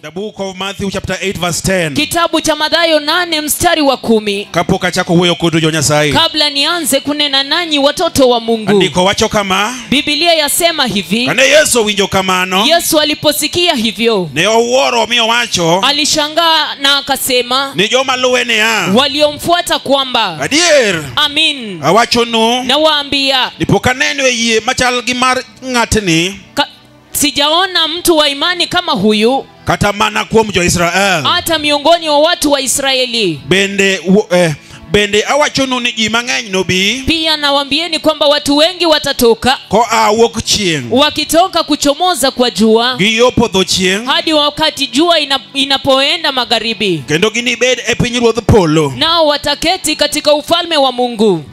The book of Matthew chapter 8 verse 10. Kitabu cha Mathayo 8 mstari wa 10. Kapoka chako huyo kudu jo Nyasaye. Kabla nianze kunena nanyi watoto wa Mungu. Andiko wacho kama. Biblia yasema hivi. Kane Yesu winjo kamano. Yesu aliposikia hivyo. Ne owuoro miyo wacho. Alishangaa na akasema. Ni joma luwene ya. Waliomfuata kwamba. Adier. Amin. Awacho nu. Na waambia. Nipokaneno yie machal gi mar ng'atni. Sijaona mtu wa imani kama huyu. Kata mana kuom jo Israel. Hata miongoni wa watu wa Israeli. Bende awachonu ni ji mang'eny nobi. Pia nawaambieni kwamba watu wengi watatoka. Ko awuok chieng'. Wakitoka kuchomoza kwa jua. Gi yo podho chieng'. Hadi wakati jua inapoenda magharibi. Kendo ginibed e pinyruodh polo. Nao wataketi katika ufalme wa Mungu.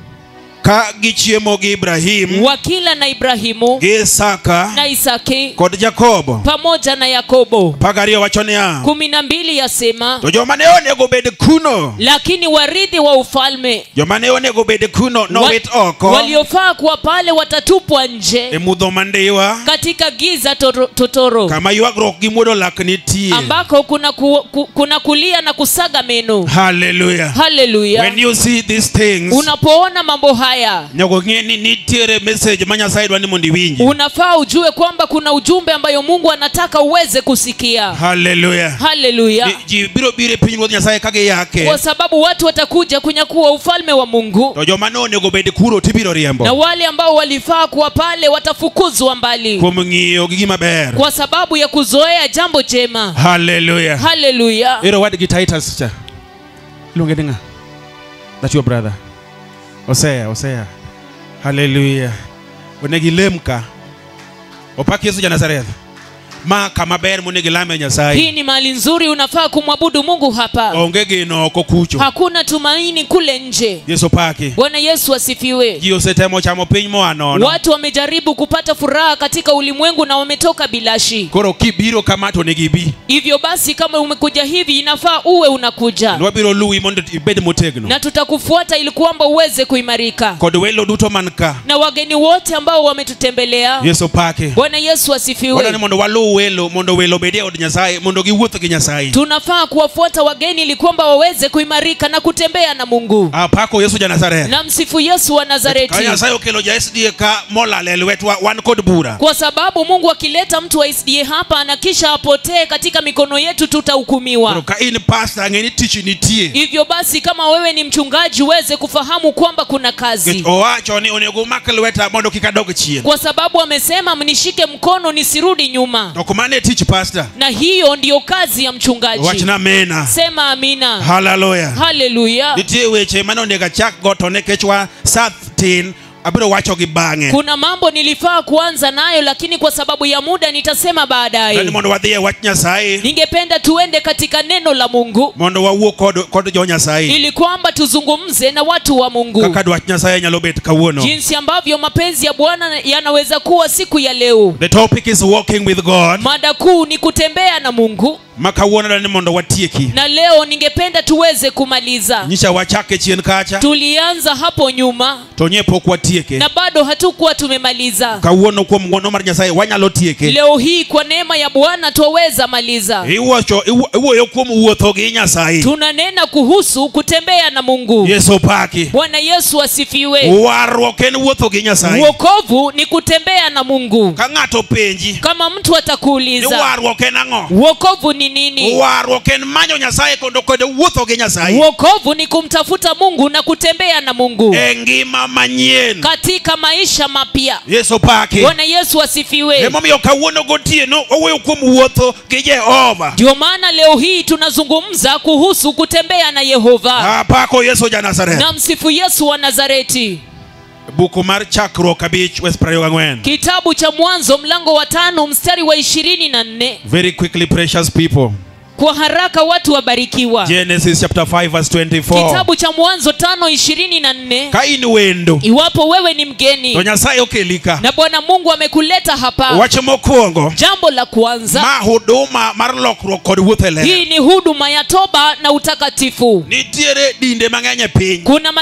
Ka gichiemo gi Ibrahim. Wakila na Ibrahimu. Gi Isaka. Na Isaki. Kod Jakobo. Pamoja na Yakobo. Pagario wachonia. 12 yasema. To joma ne onego bed kuno. Lakini warithi wa ufalme. Joma ne onego bed kuno no wit oko. Waliofaa kuwa pale watatupwa nje. E mudho mandiwa. Katika giza totoro. Kama yuagruok gi muodo lak nitie. Ambako kuna kulia na kusaga meno. Hallelujah. Hallelujah. When you see these things. Unapoona mambo haya. Nyago ngeni nitiere message manya side wani mundi winji. Unafaa ujue kwamba kuna ujumbe ambayo Mungu anataka uweze kusikia. Hallelujah. Hallelujah. Biro pinyruodh Nyasaye kage yake. Kwa sababu watu watakuja kunyakuwa ufalme wa Mungu. To joma ne onego bed kuro tibiro riembo. Na wale ambao walifaa kuwa pale watafukuzwa mbali. Kuom ng'iyo gi gima ber. Kwa sababu ya kuzoea jambo jema. Hallelujah. Hallelujah. Ero wadi Titus cha. Ilongeni nga. That's your brother. Osea. Hallelujah. Onegi lemka. Opaki Yesu ja Nazareth. Ma kama ber monegi lame Nyasaye. Hii ni mali nzuri, unafaa kumwabudu Mungu hapa. Onge gino kokucho. Hakuna tumaini kule nje. Yesu paki. Bwana Yesu asifiwe. Ji osetemo chamo piny moanono. Watu wamejaribu kupata furaha katika ulimwengu na wametoka bilashi. Koro kibiro kama to negibi. Hivyo basi kama umekuja hivi inafaa uwe unakuja. Nwabiro luwi mondo ibed motegno. Na tutakufuata ili kwamba uweze kuimarika. Kod welo duto manka. Na wageni wote ambao wametutembelea. Yesu paki. Bwana Yesu asifiwe. Wadani mondo walu mondo welo bedie od Nyasaye mondo giwuotho gi Nyasaye. Tunafaa kuwafuata wageni ili kwamba waweze kuimarika na kutembea na Mungu. Apako Yesu ja Nazareth. Na msifu Yesu wa Nazareti. Ka Nyasaye okelo ja SDA ka molale lwetwa wan kod bura. Kwa sababu Mungu akileta mtu wa SDA hapa na kisha apotee katika mikono yetu tutahukumiwa. Ka in pastor ngeni tich nitie. Hivyo basi kama wewe ni mchungaji uweze kufahamu kwamba kuna kazi. Owacho ni onego mak lweta mondo kikadog chien. Kwa sababu amesema mnishike mkono nisirudi nyuma. Dokumane teach pastor. Na hiyo ndiyo kazi ya mchungaji. Wachna mena. Sema amina. Hallelujah. Hallelujah. Nitie weche mano nega chak go to nekech wa satin abiro wacho gi bang'e. Kuna mambo nilifaa kuanza nayo lakini kwa sababu ya muda nitasema baadaye. Nani mondo wadhie wach Nyasaye. Ningependa tuende katika neno la Mungu. Mondo wawuo kod jo Nyasaye. Ili kwamba tuzungumze na watu wa Mungu. Kaka dwach Nyasaye nyalo bet kawuono. Jinsi ambavyo mapenzi ya Bwana yanaweza kuwa siku ya leo. The topic is walking with God. Mada kuu ni kutembea na Mungu. Makawuono ni mondo watieki. Na leo ningependa tuweze kumaliza. Nyisha wachake chien kacha. Tulianza hapo nyuma. To nyepo kwa tieke. Na bado hatukuwa tumemaliza. Kawuono kuom ng'wono mar Nyasaye wanyalo tieke. Leo hii kwa neema ya Bwana tuweza maliza. Iwuoyo kuom wuotho gi Nyasaye. Tunanena kuhusu kutembea na Mungu. Yesu paki. Bwana Yesu asifiwe. Warruok en wuotho gi Nyasaye. Wokovu ni kutembea na Mungu. Ka ng'ato penji. Kama mtu atakuuliza. Warruok en ang'o? Wokovu ni nini? Warruok en manyo Nyasaye kondo wuotho gi Nyasaye. Wokovu ni kumtafuta Mungu na kutembea na Mungu. Ngima manyien. Katika maisha mapya. Yesu paki. Bwana Yesu asifiwe. Emomiyo kawuono gotieno owuoyo kuom wuotho gi Jehova. Ndio maana leo hii tunazungumza kuhusu kutembea na Yehova. Apako Yesu ja Nazareth. Na msifu Yesu wa Nazareti. Buku mar chakruok 5:24. Kitabu cha Mwanzo mlango wa 5 mstari wa 24. Very quickly, precious people. kwa haraka watu wabarikiwa. Genesis chapter 5 verse 24. Kitabu cha Mwanzo 5:24. Kaini wendo. Iwapo wewe ni mgeni To Nyasaye okelika. na Bwana Mungu amekuleta hapa. Wache mokwongo. Jambo la kwanza. Ma huduma mar lokruok kod wuotho e ler. Hii ni huduma ya toba na utakatifu. Nitiere dinde mang'eny e piny. Kuna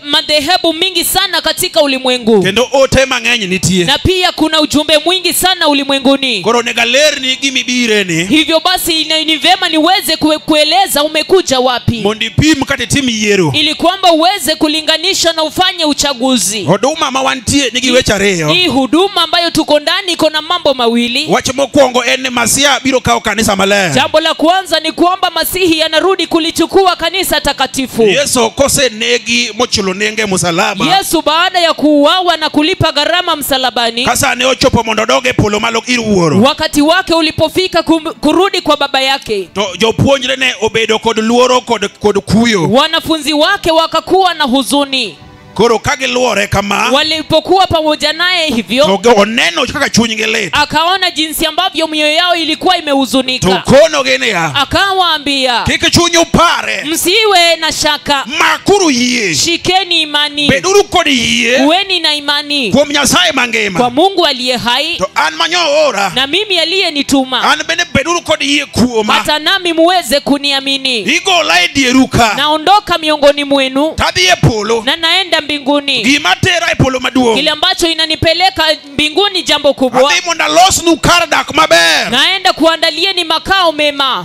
madhehebu mingi sana katika ulimwengu. Kendo ote mang'eny nitie. Na pia kuna ujumbe mwingi sana ulimwenguni. Koro nega ler ni gimibire ni. Hivyo basi ni vema niweze kueleza umekuja wapi. Mondi pim kate tim yiero. Ili kwamba uweze kulinganisha na ufanye uchaguzi. Huduma ma wantie nigi weche ariyo. Hii huduma ambayo tuko ndani iko na mambo mawili. Wach mokwongo en ni Masia biro kawo kanisa maler. Jambo la kwanza ni kwamba Masihi anarudi kulichukua kanisa takatifu. Yesu kosenegi mochulo nenge msalaba. Yesu baada ya kuuawa na kulipa gharama msalabani. Kasa ne ochopo mondo doge polo malo ir wuoro. Wakati wake ulipofika kurudi kwa baba yake. To jopuonjre ne obedo kod luoro kod kuyo. Wanafunzi wake wakakuwa na huzuni. Koro kage luore kama. Walipokuwa pamoja naye hivyo. To oneno kaka chunygi lit. Akaona jinsi ambavyo mioyo yao ilikuwa imehuzunika. To kono gene ya. Akawaambia. Kike chunyu pare. Msiwe na shaka. Makuru yie. Shikeni imani. Beduru kodi yie. Kuweni na imani. Kuom Nyasaye mangima. Kwa Mungu aliye hai. To an manyo ora. Na mimi aliyenituma. An bende beduru kodi yie kuoma. Hata nami muweze kuniamini. Igola e dieruka. Naondoka miongoni mwenu. Tadhi e polo. Na naenda mbinguni. Gima tera e polo maduong'. Kile ambacho inanipeleka mbinguni jambo kubwa. Adhi monda losnu kar dak maber. Naenda kuandalieni makao mema.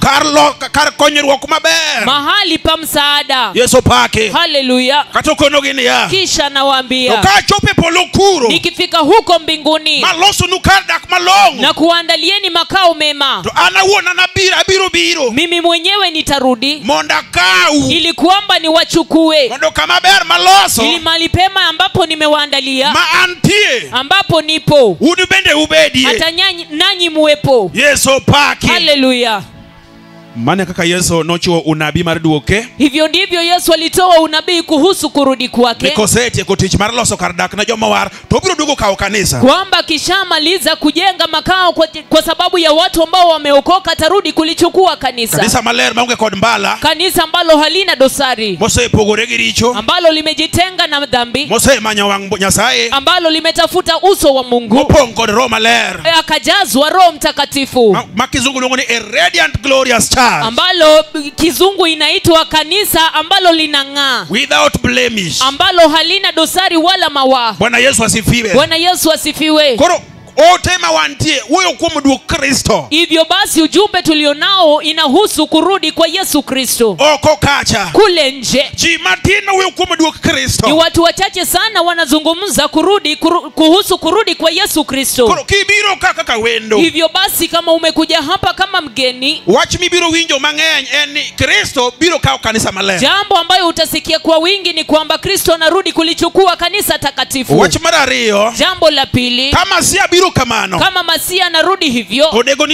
Kar konyruok maber. Mahali pa msaada. Yesu pake. Haleluya. Kato kono gini ya. Kisha nawaambia. To ka chope polo kuro. Nikifika huko mbinguni. Ma losnu kar dak malong. Na kuandalieni makao mema. To anawuona abiro biro. Mimi mwenyewe nitarudi. Monda kau. Ili kwamba niwachukue. Mondo kama ber maloso. Ili mahali pema ambapo nimewaandalia. Ma antie. Ambapo nipo. Unu bende ubedie. Hata nanyi muwepo. Yesu pake. Haleluya. Maana kaka Yesu nochiwo unabii mar duoke. Hivyo ndivyo Yesu alitoa unabii kuhusu kurudi kwake. Nikoseti kotich mar loso kar dak na joma war to biro duogo kawo kanisa. Kwamba kishamaliza kujenga makao kwa sababu ya watu ambao wameokoka atarudi kulichukua kanisa. Kanisa maler maonge kod mbala. Kanisa ambalo halina dosari. Mosepogore gi richo. Ambalo limejitenga na dhambi. Mosemanyo wang' Nyasaye. Ambalo limetafuta uso wa Mungu. Mopong' kod Roho Maler. Akajazwa Roho Mtakatifu. Makizungu luongo ni a radiant glorious church. Ambalo kizungu inaitwa kanisa ambalo linang'aa. Without blemish. Ambalo halina dosari wala mawaa. Bwana Yesu asifiwe. Bwana Yesu asifiwe. Koro otema wantie wuoyo kuom duok Kristo. Hivyo basi ujumbe tulionao inahusu kurudi kwa Yesu Kristo. Oko kacha. Kule nje. Ji matin wuoyo kuom duok Kristo. Ni watu wachache sana wanazungumza kuhusu kurudi kwa Yesu Kristo. Koro kibiro kaka wendo. Hivyo basi kama umekuja hapa kama mgeni. Wach mibiro winjo mang'eny en ni Kristo biro kawo kanisa maler. Jambo ambayo utasikia kwa wingi ni kwamba Kristo anarudi kulichukua kanisa takatifu. Wach mar ariyo. Jambo la pili. Kama Masia biro kamano. Kama Masia anarudi hivyo. Onego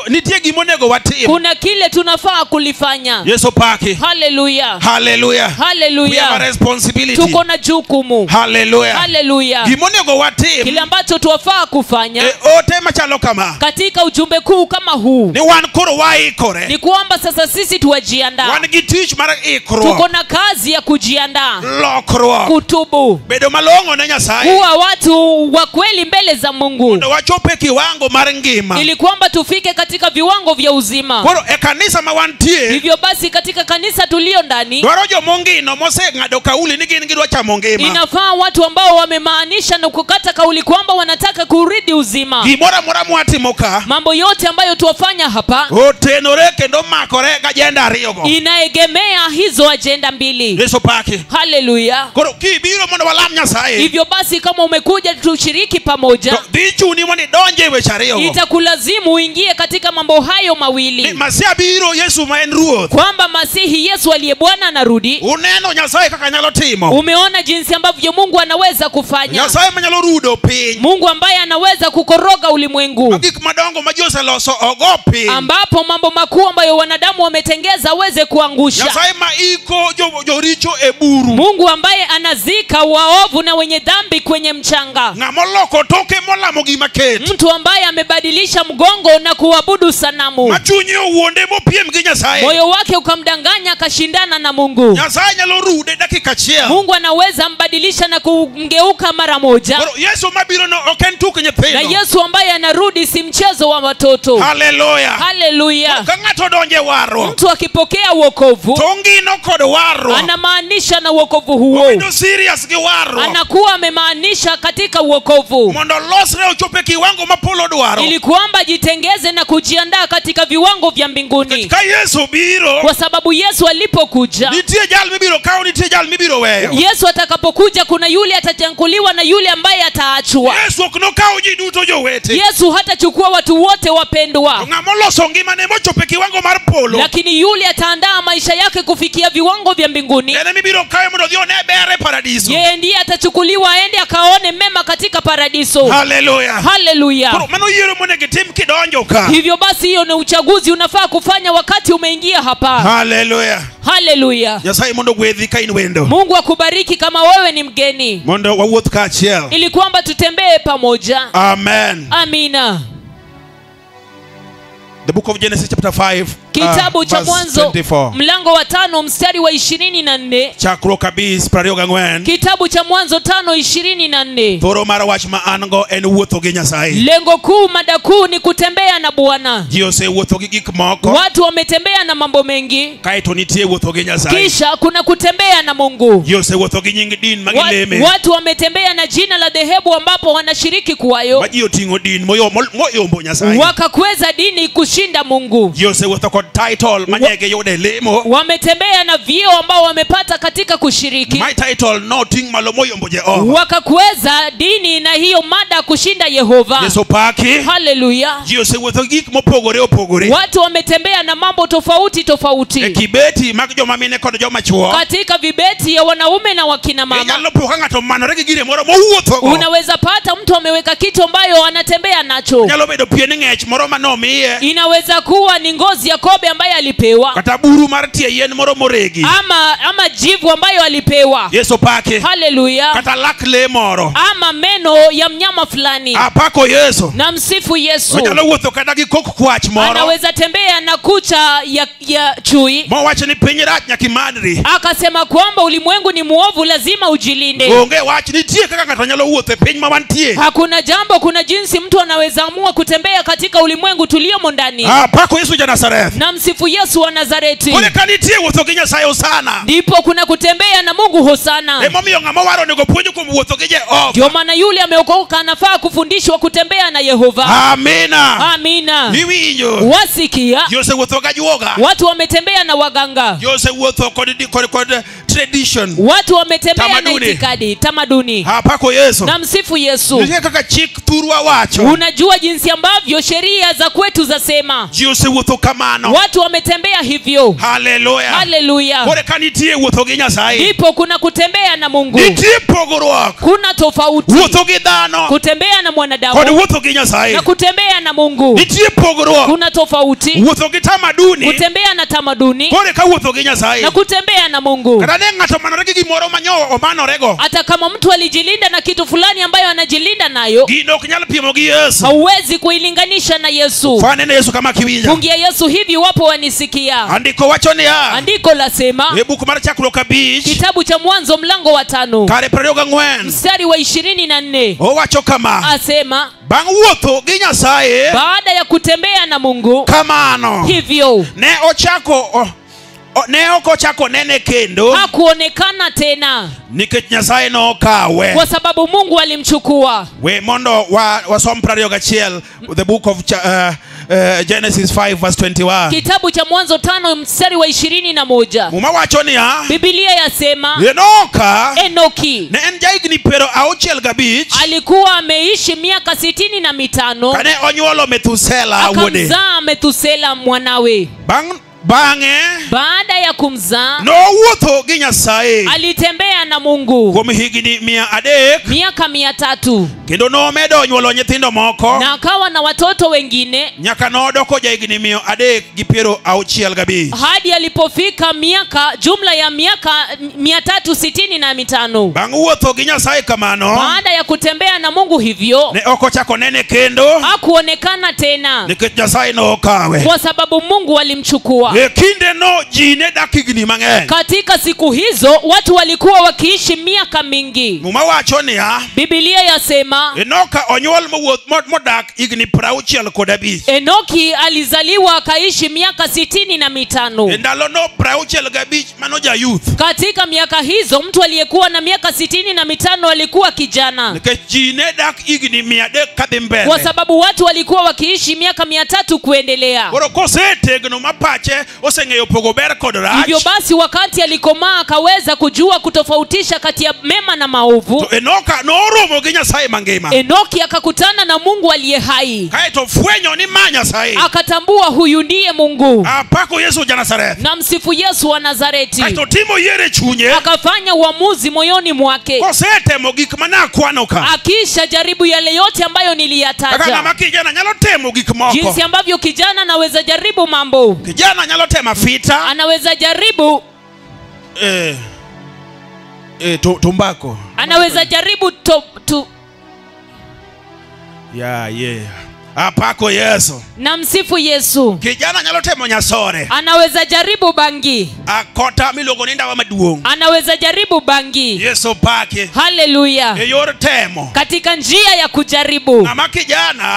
nitie gimonego watim. Kuna kile tunafaa kulifanya. Yesu pake. Haleluya. Haleluya. Haleluya. We have a responsibility. Tuko na jukumu. Haleluya. Haleluya. Gimonego watim. Kile ambacho tuwafaa kufanya. Ote machalo kama. Katika ujumbe kuu kama huu. Ni wan koro waikore. Ni kwamba sasa sisi tuwajiandaa. Wan gi tich mar ikruok. Tuko na kazi ya kujiandaa. Lokruok. Kutubu. Bedo malong'o ne Nyasaye. Kuwa watu wa kweli mbele za Mungu. Ndo wachope kiwango mar ngima. Ili kwamba tufike katika viwango vya uzima. Koro e kanisa ma wantie. Hivyo basi katika kanisa tulio ndani. Dwaro jomongino moseng'ado kauli ni gin gidwa chamo ngima. Inafaa watu ambao wamemaanisha na kukata kauli kwamba wanataka kuridi uzima. Gimoro amora mwatimo ka. Mambo yote ambayo tuwafanya hapa. Otenore kendo makore agenda ariyogo. Inaegemea hizo agenda mbili. Yesu pake. Haleluya. Koro kibiro mondo walam Nyasaye. Hivyo basi kama umekuja tushiriki pamoja. Dichuni mondo donje weche ariyogo. Itakulazimu uingie katika mambo hayo mawili. Masia biro Yesu ma en ruoth. Kwamba Masihi Yesu aliye Bwana anarudi. Uneno Nyasaye kaka nyalo timo. Umeona jinsi ambavyo Mungu anaweza kufanya. Nyasaye manyalo rudo piny. Mungu ambaye anaweza kukoroga ulimwengu. Gik madongo ma Jose loso ogopi. Ambapo mambo makuu ambayo wanadamu wametengeza aweze kuangusha. Nyasaye ma iko joricho e buru. Mungu ambaye anazika waovu na wenye dhambi kwenye mchanga. Ng'amoloko toke molamo gima ket. mtu ambaye amebadilisha mgongo na kuabudu sanamu. Machunye uonde mopiem gi Nyasaye. Moyo wake ukamdanganya akashindana na Mungu. Nyasaye nyalo rude dakika achiel. Mungu anaweza mbadilisha na kumgeuka mara moja. Yesu mabiro no oken tuk nyithindo. Na Yesu ambaye anarudi si mchezo wa watoto. Hallelujah. Hallelujah. Kangato donje waro. Mtu akipokea wokovu, Tongino kod waro. anamaanisha na wokovu huo. Obedo serious gi waro. Anakuwa amemaanisha katika wokovu. Mondo losre ochope kiwango mapolo dwaro. Ili kwamba jitengeze na kujiandaa katika viwango vya mbinguni. Ka Yesu biro. Kwa sababu Yesu alipokuja, Nitie jal mibiro kao, nitie jal mibiro weyo. Yesu atakapokuja kuna yule atatanguliwa na yule ambaye ataachwa. Yesu okno kao ji duto jowete. Yesu hatachukua watu wote wapendwa. Ng'ama loso ngimane mochope kiwango mar polo. Lakini yule ataandaa maisha yake kufikia viwango vya mbinguni. Ene mibiro kae mondo dhi one bere paradiso. Yeye ndiye atachukuliwa aende akaone mema katika paradiso. Hallelujah. Hallelujah. Mano yiero monege tim kidonjo ka. Hivyo basi hiyo ni uchaguzi unafaa kufanya wakati umeingia hapa. Hallelujah. Hallelujah. Nyasaye mondo gwedhi ka in wendo. Mungu akubariki kama wewe ni mgeni. Mondo wawuoth ka achiel. Ili kwamba tutembee pamoja. Amen. Amina. The book of Genesis chapter 5. Kitabu cha Mwanzo 24. mlango wa 5 mstari wa 24. Chakruok abis 24. Kitabu cha Mwanzo 5:24. Thoro mar wach ma an go en wuotho gi Nyasaye. Lengo kuu, mada kuu ni kutembea na Bwana. Ji osewuotho gi gik moko. Watu wametembea na mambo mengi. Kaeto nitie wuotho gi Nyasaye. Kisha kuna kutembea na Mungu. Ji osewuotho gi nying din magileme. Watu wametembea na jina la dhehebu ambapo wanashiriki kwayo. Ma ji oting'o din moyombo Nyasaye. Wakakweza dini kushinda Mungu. Ji osewuotho kod title manyege yude lemo. Wametembea na vyeo ambao wamepata katika kushiriki. My title no ting malo moyombo Jehova. Wakakweza dini na hiyo mada kushinda Yehova. Yesu paki. Hallelujah. Ji osewuotho gi gik mopogore opogore. Watu wametembea na mambo tofauti tofauti. Kibeti mag joma mine kod joma chuo. Katika vibeti ya wanaume na wakina mama. Nyalo poka ng'ato manore gi gire moro mowuotho go. Unaweza pata mtu ameweka kitu ambayo anatembea nacho. Nyalo bedo pien ng'ech moro manomiye. Inaweza kuwa ni ngozi ya kobe ambaye alipewa. Kata buru mar tie yien moro moregi. Ama jivu ambayo alipewa. Yesu pake. Hallelujah. Kata lak le moro. Ama meno ya mnyama fulani. Apako Yesu. Na msifu Yesu. Nyalo wuotho kata gi kok kwach moro. Anaweza tembea na kucha ya chui. Mowacho ni piny rach nyaka imadri. Akasema kwamba ulimwengu ni muovu, lazima ujilinde. Onge wach nitie kaka ng'ato nyalo wuotho e piny ma wantie. Hakuna jambo, kuna jinsi mtu anaweza amua kutembea katika ulimwengu tuliomo ndani. Apako Yesu ja Nazareth. Na msifu Yesu wa Nazareti. Kole kanitie wuotho gi Nyasaye Hosana. Ndipo kuna kutembea na Mungu Hosana. Emomiyo ng'ama waro onego puonj kuom wuotho gi Jehova. Ndio maana yule ameokoka anafaa kufundishwa kutembea na Yehova. Amina. Amina. Iwinjo. Wasikia. Yose wuotho ga juoga. Watu wametembea na waganga. Yose wuotho kod tradition. Watu wametembea Tamaduni. na itikadi, tamaduni. Apako Yesu. Na msifu Yesu. Nitie kaka chik thurwa wacho. Unajua jinsi ambavyo sheria za kwetu zasema. Ji osewuotho kamano. Watu wametembea hivyo. Hallelujah. Hallelujah. Kore kanitie wuotho gi Nyasaye. Ndipo kuna kutembea na Mungu. Nitie pogruok. Kuna tofauti. Wuotho gi dhano. Kutembea na Kod mwanadamu wuotho gi Nyasaye. na kutembea na Mungu. Nitie pogruok. Kuna tofauti. Wuotho gi tamaduni. Kutembea na tamaduni Kore ka wuotho gi Nyasaye. na kutembea na Mungu. Kata ne ng'ato manore gi gimoro manyo omanorego. Hata kama mtu alijilinda na kitu fulani ambayo anajilinda nayo, Gino ok nyal piemo gi Yesu. hauwezi kuilinganisha na Yesu. Fanene Yesu kama kiwinja. Fungia Yesu hivi wapo wanisikia. Andiko wacho niya. Andiko lasema, E buk mar chakruok abich. kitabu cha Mwanzo mlango wa 5 Kare 24. mstari wa 24. Owacho kama. Asema, Bang' wuotho gi Nyasaye. baada ya kutembea na Mungu Kamano. hivyo, Ne ok ochako nene kendo. hakuonekana tena Nikech Nyasaye nokawe. kwa sababu Mungu alimchukua. We mondo wasom 21. The book of Genesis 5 verse 21. Kitabu cha Mwanzo 5 mstari wa 21. Muma wacho niya. Biblia yasema, Enoka. Enoki Ne en jahigni 65. alikuwa ameishi miaka 65 Kane onyuolo Methusela wuode. akamzaa Methusela mwanawe. Bang' Bang'e baada ya kumzaa nowuotho gi Nyasaye alitembea na Mungu kuom higni 300 miaka 300 kendo nomedo nyuolo nyithindo moko na akawa na watoto wengine nyaka nodoko jahigni 365 hadi alipofika jumla ya miaka 365. Bang' wuotho gi Nyasaye kamano Baada ya kutembea na Mungu hivyo ne ok ochako nene kendo hakuonekana tena nikech Nyasaye nokawe. kwa sababu Mungu alimchukua. E kinde no ji ne dak higni mang'eny. Katika siku hizo watu walikuwa wakiishi miaka mingi. Muma wacho niya Biblia yasema Enoka onyuol modak higni 65. Enoki alizaliwa akaishi miaka 65. E ndalo no 65 mano ja youth. Katika miaka hizo mtu aliyekuwa na miaka 65 alikuwa kijana. Nikech ji ne dak higni 300 kadhi mbele. Kwa sababu watu walikuwa wakiishi miaka 300 kuendelea. Koro kosetegno mapache oseng'eyo pogo ber kod rach. Hivyo basi wakati alikomaa akaweza kujua kutofautisha kati ya mema na maovu. To Enoka noromo gi Nyasaye mangima. Enoki akakutana na Mungu aliye hai. Kaeto fwenyo ni ma Nyasaye. Akatambua huyu ndiye Mungu. Apako Yesu ja Nazareth. Na msifu Yesu wa Nazareti. Kaeto timo yiere chunye. Akafanya uamuzi moyoni mwake. Kosetemo gik manakwano ka. Akisha jaribu yale yote ambayo niliyataja. Kaka ng'ama kijana nyalo temo gik moko. Jinsi ambavyo kijana anaweza jaribu mambo. Kijana nyalo tema fita. Anaweza jaribu tumbako. Anaweza jaribu Apako Yesu. Na msifu Yesu. Kijana nyalo temo nyasore. Anaweza jaribu bangi. Akota miluongo ni ndawa maduong'. Anaweza jaribu bangi. Yesu pake. Haleluya. E yor temo. Katika njia ya kujaribu. Ama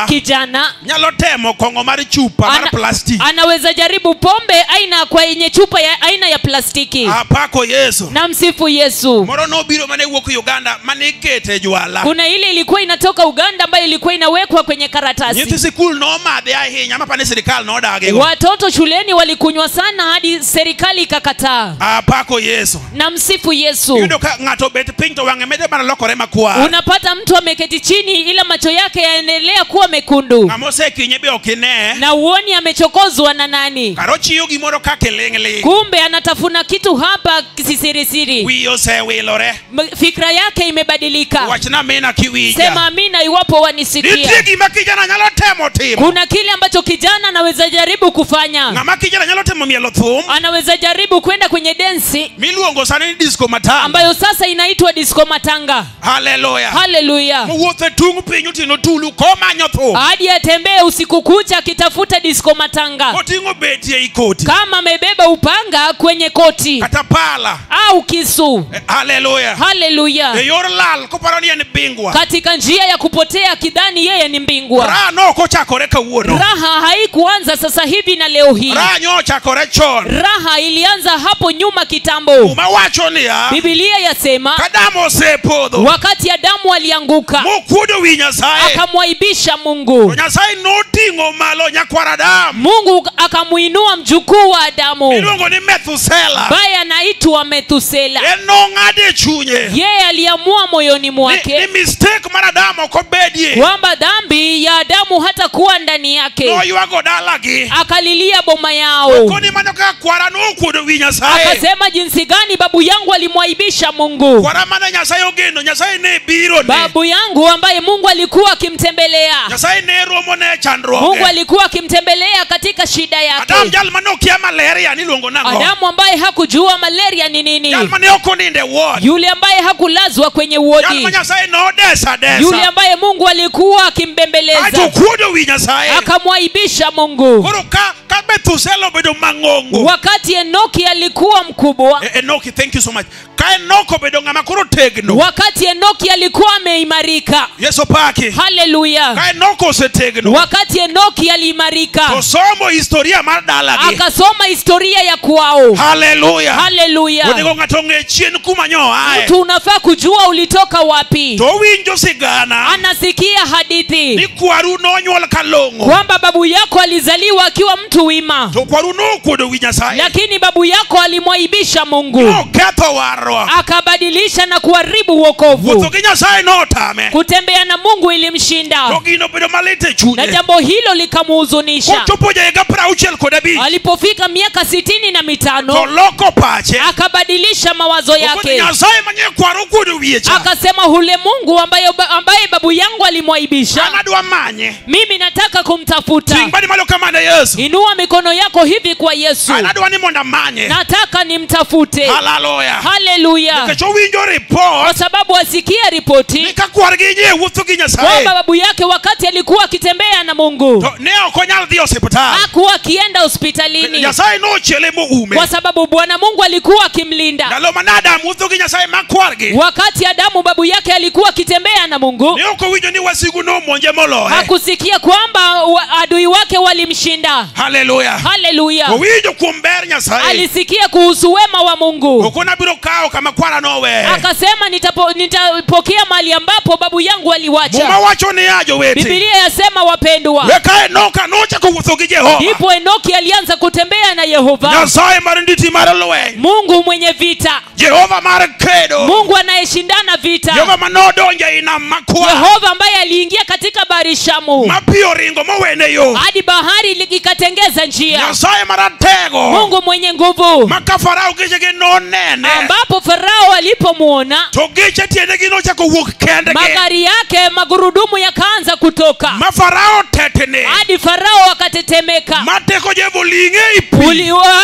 kijana nyalo temo kong'o mar chupa mar plastic. Anaweza jaribu pombe aina kwa yenye chupa ya aina ya plastiki. Apako Yesu. Na msifu Yesu. Moro no biro mane wuok Uganda mane ikete jwala. Kuna ile ilikuwa inatoka Uganda ambayo ilikuwa inawekwa kwenye karatasi. Nyithi sikul no madhe ahinya mapane serikali no dage. Watoto shuleni walikunywa sana hadi serikali ikakataa. Apako Yesu. Na msifu Yesu. Yudo ka ng'ato bet piny to wang'e mede mana lokore makwar. Unapata mtu ameketi chini ila macho yake yaendelea kuwa mekundu. Ng'amose kinye be okine. Na uoni amechokozwa na nani? Karo chiyo gimoro ka keleng'ling. Kumbe anatafuna kitu hapa kisirisiri. Wiye osewilore. Fikra yake imebadilika. Wachna amina kiwija. Sema amina iwapo wanisikia. Nitie gima kijana nyalo temo timo. Kuna kile ambacho kijana anaweza jaribu kufanya. Ng'ama kijana nyalo temo mielo thum. Anaweza jaribu kwenda kwenye densi miluongo sani ni disco matanga. ambayo sasa inaitwa disco matanga. Haleluya. Haleluya. Muwothe tung pinyu tino tulu komanyo thum. Hadi atembee usiku kucha akitafuta disco matanga. Oting'o betie ikoti. Kama amebeba upanga kwenye koti. Katapala. Au kisu. Haleluya. Haleluya. E yor lal koparo ni en bingwa. Katika njia ya kupotea kidhani yeye ni mbingwa. Raha no kochakore kawuono. Raha haikuanza sasa hivi na leo hii. Raha nyochakore chon. Raha ilianza hapo nyuma kitambo. Umawacho niya. Biblia yasema Adamu osepodho. Wakati Adamu alianguka. Mokuodo wi Nyasaye. Akamwaibisha Mungu. Nyasaye noting'o malo nyakwar Adamu. Mungu akamuinua mjukuu wa Adamu. Miluongo ni Methusela. Baye anaitwa Methusela. Enong'ade chunye. Yeye aliamua moyoni mwake. Ni mistake mar Adamu okobedie. Kwamba dhambi ya Adamu hata kuwa ndani yake. Noywago dalagi. Akalilia boma yao. Koni manyo ka kwara nokuodo wi Nyasaye. Akasema jinsi gani babu yangu alimwaibisha Mungu. Kwara mana Nyasaye ogeno. Nyasaye ne biro ne. Babu yangu ambaye Mungu alikuwa akimtembelea. Nyasaye ne romo ne chandroge. Mungu alikuwa akimtembelea katika shida yake. Adamu jal manokia malaria niluongo nango. Adamu ambaye hakujua malaria ni nini. Jal mane okoninde ward. Yule ambaye hakulazwa kwenye wodi. Jal Nyasaye no desa. Yule ambaye Mungu alikuwa akimbembeleza. Akuodo wi Nyasaye. Akamwaibisha Mungu. Koro ka Methusela obedo mang'ongo. Wakati Enoki alikuwa mkubwa. Enoki, thank you so much. Ka Enoko obedo ng'ama koro tegno. Wakati Enoki alikuwa ameimarika. Yesu paki. Haleluya. Ka Enoko osetegno. Wakati Enoki aliimarika. To somo historia mar dalagi. Akasoma historia ya kwao. Haleluya. Haleluya. Onego ng'ato ng'e chien kuma nyoae. Mtu unafaa kujua ulitoka wapi. To winjo sigana. Anasikia hadithi. Ni kwaru nonyuol kalong'o. Kwamba babu yako alizaliwa akiwa mtu wima. To kwaru nokuodo wi Nyasaye. Lakini babu yako alimwaibisha Mungu. Noketho warwa. Akabadilisha na kuharibu wokovu. Wuotho gi Nyasaye notame. Kutembea na Mungu ilimshinda. To gino bedo malit e chunye. Na jambo hili hilo likamuhuzunisha. Kochopoja egapra uchel kodabi. Alipofika miaka 65 Toloko pache. akabadilisha mawazo yake. Nyasaye manye kwaro kudu wiecha. Akasema hule Mungu ambaye babu yangu alimwaibisha, Anadwa manye. mimi nataka kumtafuta. Tingbani maloka mane Yesu. Inua mikono yako hivi kwa Yesu. Anadwa ni monda manye. Nataka nimtafute. Hallelujah. Hallelujah. Kecho winjo report. Kwa sababu asikia ripoti Nikakwarginye wutugi Nyasaye. kwamba babu yake wakati alikuwa akitembea na Mungu Neo konyal di hospital. hakuwa akienda hospitalini, Nyasaye no chele mo ume. kwa sababu Bwana Mungu alikuwa akimlinda. Nalo manada wutugi Nyasaye makwargi. Wakati Adamu babu yake alikuwa akitembea na Mungu, Neo ko winjo ni wasigu no monje molo. hakusikia kwamba adui wake walimshinda. Hallelujah. Hallelujah. Winjo kumber Nyasaye. Alisikia kuhusu wema wa Mungu. Ukona biro kao kama kwara nowe. Akasema nitapokea mali ambapo babu yangu aliwacha. Muma wacho ni ajo weti. Biblia yasema wapendwa, Weka Enoka nocha kuwuthugi Jehova. ndipo Enoki alianza kutembea na Yehova. Nyasaye marinditi maralwe. Mungu mwenye vita, Jehova marekedo. Mungu anayeshindana vita, Jehova manodonja ina makwa. Yehova ambaye aliingia katika bahari Shamu Mapio ringo mawene yo. hadi bahari ikatengeza njia. Nyasaye maratego. Mungu mwenye nguvu, Makafarao kichege no nene. ambapo Farao alipomuona Togiche tiene gino cha kuwuk kende. magari yake magurudumu yakaanza kutoka, Mafarao tetene. hadi Farao akatetemeka. Mateko jevo linge ipi.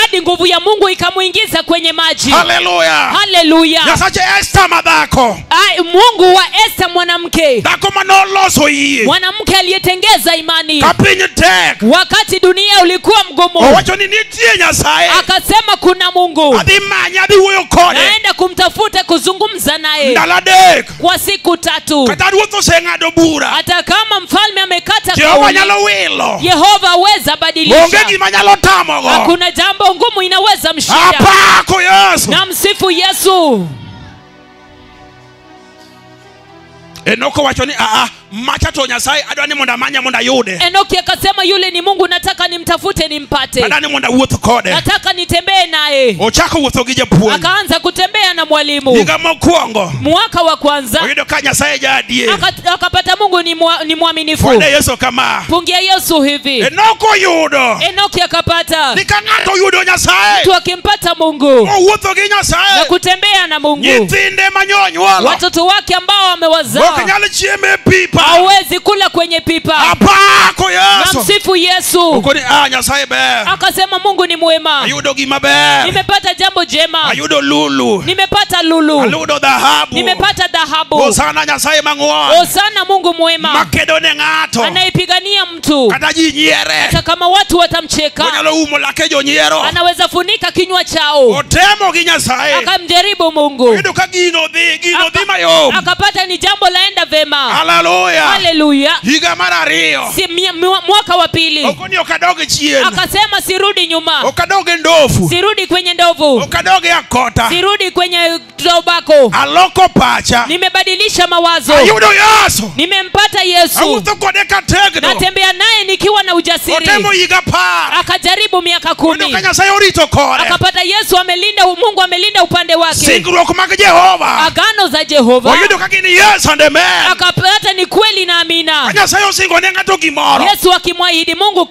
Hadi nguvu ya Mungu ikamuingiza kwenye maji. Hallelujah. Hallelujah. Nyasache Esther madhako. Mungu wa Esther mwanamke, Dako manoloso iye. mwanamke aliyetengeza imani Kapinyi tek. wakati dunia ulikuwa mgumu. Owacho ni nitie Nyasaye. Akasema kuna Mungu, Adhi manya adhi wuyo kode. naenda kumtafuta kuzungumza naye Ndaladek. kwa siku 3. Kata ruotho sengado bura. Hata kama mfalme amekata Jehova kauli, nyalo wilo. Yehova aweza Onge badilisha. gima nyalo tamogo. Hakuna jambo ngumu inaweza mshinda. Apako Yesu. Na msifu Yesu. Enoko wacho ni macha to Nyasaye adwani monda manya monda yude. Enoki akasema yule ni Mungu, nataka nimtafute nimpate. Adani monda wuotho kode. Nataka nitembee naye. Ochako wuotho gi japuonj. Akaanza kutembea na mwalimu. Higa mokwongo. Mwaka wa kwanza Oyudo ka Nyasaye jadie. akapata Mungu ni mwaminifu. Fwede Yesu kama. Pungia Yesu hivi. Enoko yudo. Enoki akapata. Nika ng'ato yudo Nyasaye. Mtu akimpata Mungu Owuotho gi na Nyasaye. kutembea na Mungu, Nyithinde manyonyuolo. watoto wake ambao wamewazaa Okanyal chieme pipa. hawezi kula kwenye pipa. Apako Na Yesu. msifu Yesu. Ukoni Nyasaye ber. Akasema Mungu ni mwema. Ayudo gima ber. Nimepata jambo jema. Ayudo lulu. Nimepata lulu. Ayudo dhahabu. Nimepata dhahabu. Hosana Nyasaye mang'won. Hosana Mungu mwema Makedo ne ng'ato. anayepigania mtu. Kata ji nyiere. Hata kama watu watamcheka, Onyalo umo lake jonyiero. anaweza funika kinywa chao. Otemo gi Nyasaye. Akamjaribu Mungu, Oyudo ka gino dhi mayom. akapata ni jambo laenda vema. Hallelujah. Haleluya. Higa mar ariyo. Mwaka wa pili Okoni okadoge chien. akasema sirudi nyuma, Okadoge ndofu. sirudi kwenye ndovu, Okadoge akota. sirudi kwenye tobako. Aloko pacha. Nimebadilisha mawazo. Ayudo Yesu. Nimempata Yesu, Awuotho kode kategno. natembea naye nikiwa na ujasiri. Otemo higa par. Akajaribu miaka Oyudo 10, ka Nyasaye orito kode. akapata Yesu amelinda, Mungu amelinda upande wake. Singruok mag Jehova. Agano za Jehova Oyudo ka gin yes and amen. akapata ni kweli na amina. Nyasaye osingo ne ng'ato gimoro. Yesu akimwahidi Mungu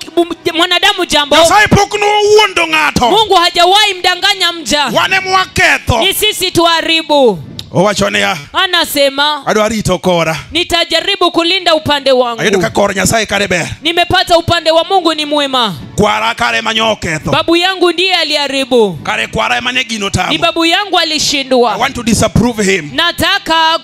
mwanadamu jambo, Nyasaye pok nowuondo ng'ato. Mungu hajawahi mdanganya mja. Wane mwaketho. Ni sisi tuharibu. Owacho niya. Anasema Adwa rito kora. nitajaribu kulinda upande Ayudo ka wangu. kor Nyasaye kare ber. Nimepata upande wa Mungu ni mwema. Kwara kare manyoketho. Babu yangu ndiye aliharibu, Kare kwara emane gino ni tamo. babu yangu I alishindwa. want to disapprove him. Nataka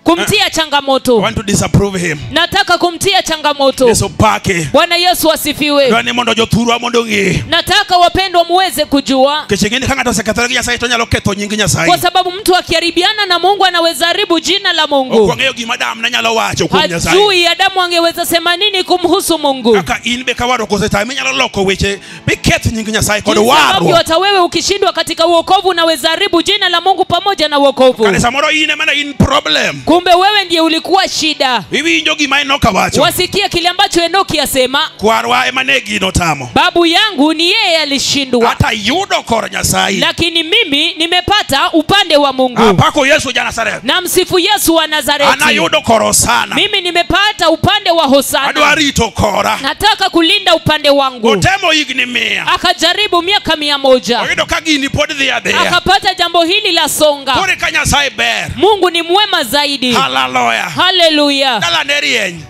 kumtia I changamoto. want to disapprove him. Nataka kumtia changamoto. Yesu pake. Bwana Yesu asifiwe. Dwani mondo jothurwa mondo ng'e. Nataka wapendwa muweze kujua, Kechingeni ka ng'ato osekethore gi Nyasaye to nyalo ketho nying Nyasaye. kwa sababu mtu akiharibiana na Mungu anaweza haribu jina la Mungu. Okwang'eyo gima dam ne nyalo wacho kuom Nyasaye. Hajui Adamu angeweza sema nini kumhusu Mungu. Kaka in be ka waro kose time inyalo loko weche bi keth nying Nyasaye kod Jinsi ambavyo waro. hata wewe ukishindwa katika uokovu unaweza haribu jina la Mungu pamoja na uokovu. Kane samoro in ema in problem. kumbe wewe ndiye ulikuwa shida. Iwinjo gima Enoka wacho. Wasikia kile ambacho Enoki asema. Kwarwa emanegi no tamo. Babu yangu ni yeye alishindwa. Hata yudo kor Nyasaye. Lakini mimi nimepata upande wa Mungu. Apako Yesu ja Nazareth. Na msifu Yesu wa Nazareti. Ana yudo koro sana. Mimi nimepata upande wa Hosana. Adwa rito kora. Nataka kulinda upande wangu. Otemo igni 100. Akajaribu miaka 100. Oido kagini pod dhi adhiya. Akapata jambo hili la songa. Kore ka Nyasaye ber. Mungu ni mwema zaidi. Hallelujah. Hallelujah. Dala nerieny.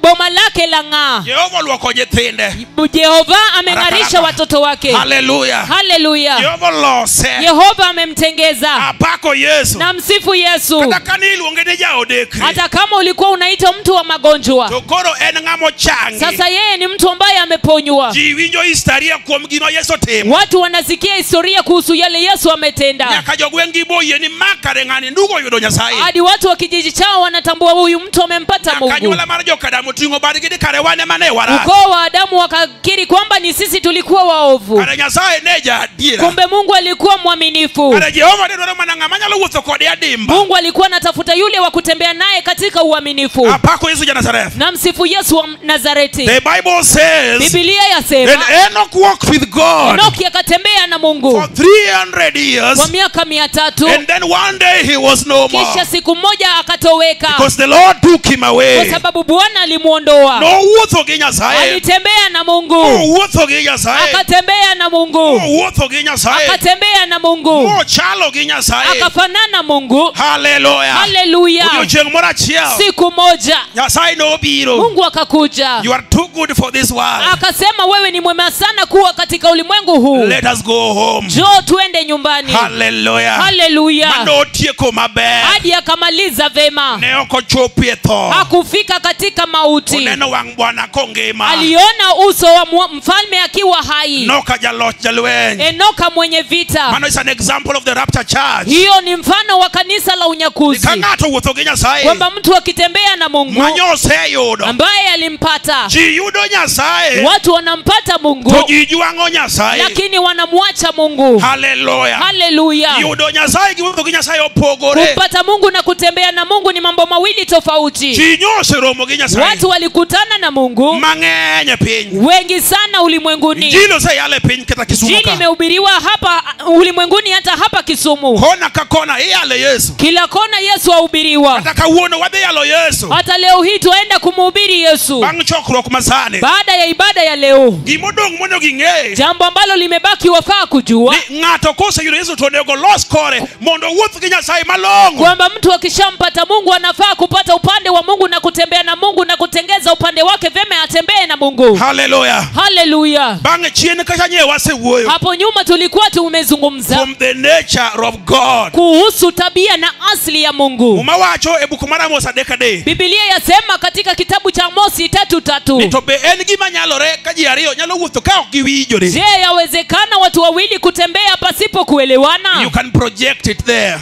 Boma lake la ng'aa. Jehova luoko nyithinde. Jehova ameng'arisha watoto wake. Hallelujah. Hallelujah. Jehova lose. Yehova amemtengeza. Apako Yesu. Na msifu Yesu. Kata kaniluonge ni jaodekri. Hata kama ulikuwa unaita mtu wa magonjwa. To koro en ng'amo changi. Sasa yeye ni mtu ambaye ameponywa. Ji winjo historia kuom gima Yesu timo. Watu wanasikia historia kuhusu yale Yesu ametenda. Nyaka jogwengi boye ni makare ng'ani ndugo yudo Nyasaye. Hadi watu wa kijiji chao wanatambua huyu mtu amempata Mungu. Kanyola mar jokadamu tingo badgi di kare wane mane wara. Ukoo wa Adamu wakakiri kwamba ni sisi tulikuwa waovu. Kare Nyasaye neja adiera. Kumbe Mungu alikuwa mwaminifu. Kare Jehova dwaro mana ng'ama nyalo wuotho kode adimba. Mungu alikuwa anatafuta yule wa kutembea naye katika uaminifu. Apako Yesu ja Nazareth. Na msifu Yesu wa Nazareti. The Bible says. Biblia yasema. And Enoch walked with God. Enoki akatembea na Mungu. For 300 years. Kwa miaka 300. And then one day he was no more. Kisha siku moja akatoweka. Because the Lord took him away. Kwa sababu Bwana alimuondoa. No wuotho gi Nyasaye. Alitembea na Mungu. No wuotho gi Nyasaye. Akatembea na Mungu. No wuotho gi Nyasaye. Akatembea na Mungu. No chalo gi Nyasaye. Akafanana Mungu. Hallelujah. Hallelujah. Odiochieng' moro achiel. Siku moja Nyasaye nobiro. Mungu akakuja. You are too good for this world. Akasema wewe ni mwema sana kuwa katika ulimwengu huu. Let us go home. Njoo tuende nyumbani. Hallelujah. Hallelujah. Manotieko maber. Hadi akamaliza vema. Ne ok ochopie tho. Hakufika katika mauti. Oneno wang' Bwana kongima. Aliona uso wa mfalme akiwa hai. Enoka jaloch jalweny. Enoka mwenye vita. Mano is an example of the rapture church. Hiyo ni mfano wa kanisa la unyakuzi. Ka ng'ato wuotho gi Nyasaye. Kwamba mtu akitembea na Mungu Manyo oseyudo. ambaye alimpata. Ji yudo Nyasaye. Watu wanampata Mungu. To ji jwang'o Nyasaye. Lakini wanamwacha Mungu. Hallelujah. Hallelujah. Yudo Nyasaye gi wuotho gi Nyasaye opogore. Kumpata Mungu na kutembea na Mungu ni mambo mawili tofauti. Ji nyoseromo gi Nyasaye. Watu walikutana na Mungu Mang'eny e piny. wengi sana ulimwenguni. Injili oseyal e piny kata Kisumu Injili ka. imehubiriwa hapa ulimwenguni hata hapa Kisumu. Kona ka kona iyale Yesu. Kila kona Yesu ahubiriwa. Kata kawuono wadhi yalo Yesu. Hata leo hii tuenda kumhubiri Yesu. Bang' chokruok masani. Baada ya ibada ya leo. Gimodong' mondo ging'e. Jambo ambalo limebaki wafaa kujua. Ni ng'ato koseyudo Yesu to onego los kore mondo owuoth gi Nyasaye malong'o. Kwamba mtu akishampata Mungu anafaa kupata upande wa Mungu na kutembea na Mungu na kutengeza upande wake vyema atembee na Mungu. Hallelujah. Hallelujah. Bang'e chien kacha nye wasewuoyo. Hapo nyuma tulikuwa tumezungumza From the nature of God. kuhusu tabia na asili ya Mungu. Umawacho e buku mar Amos 3:3. Biblia yasema katika kitabu cha Amosi 3:3. To be en gima nyalore ka ji ariyo nyalo wuotho ka ok giwinjore. Je, yawezekana watu wawili kutembea pasipo kuelewana? You can project it there.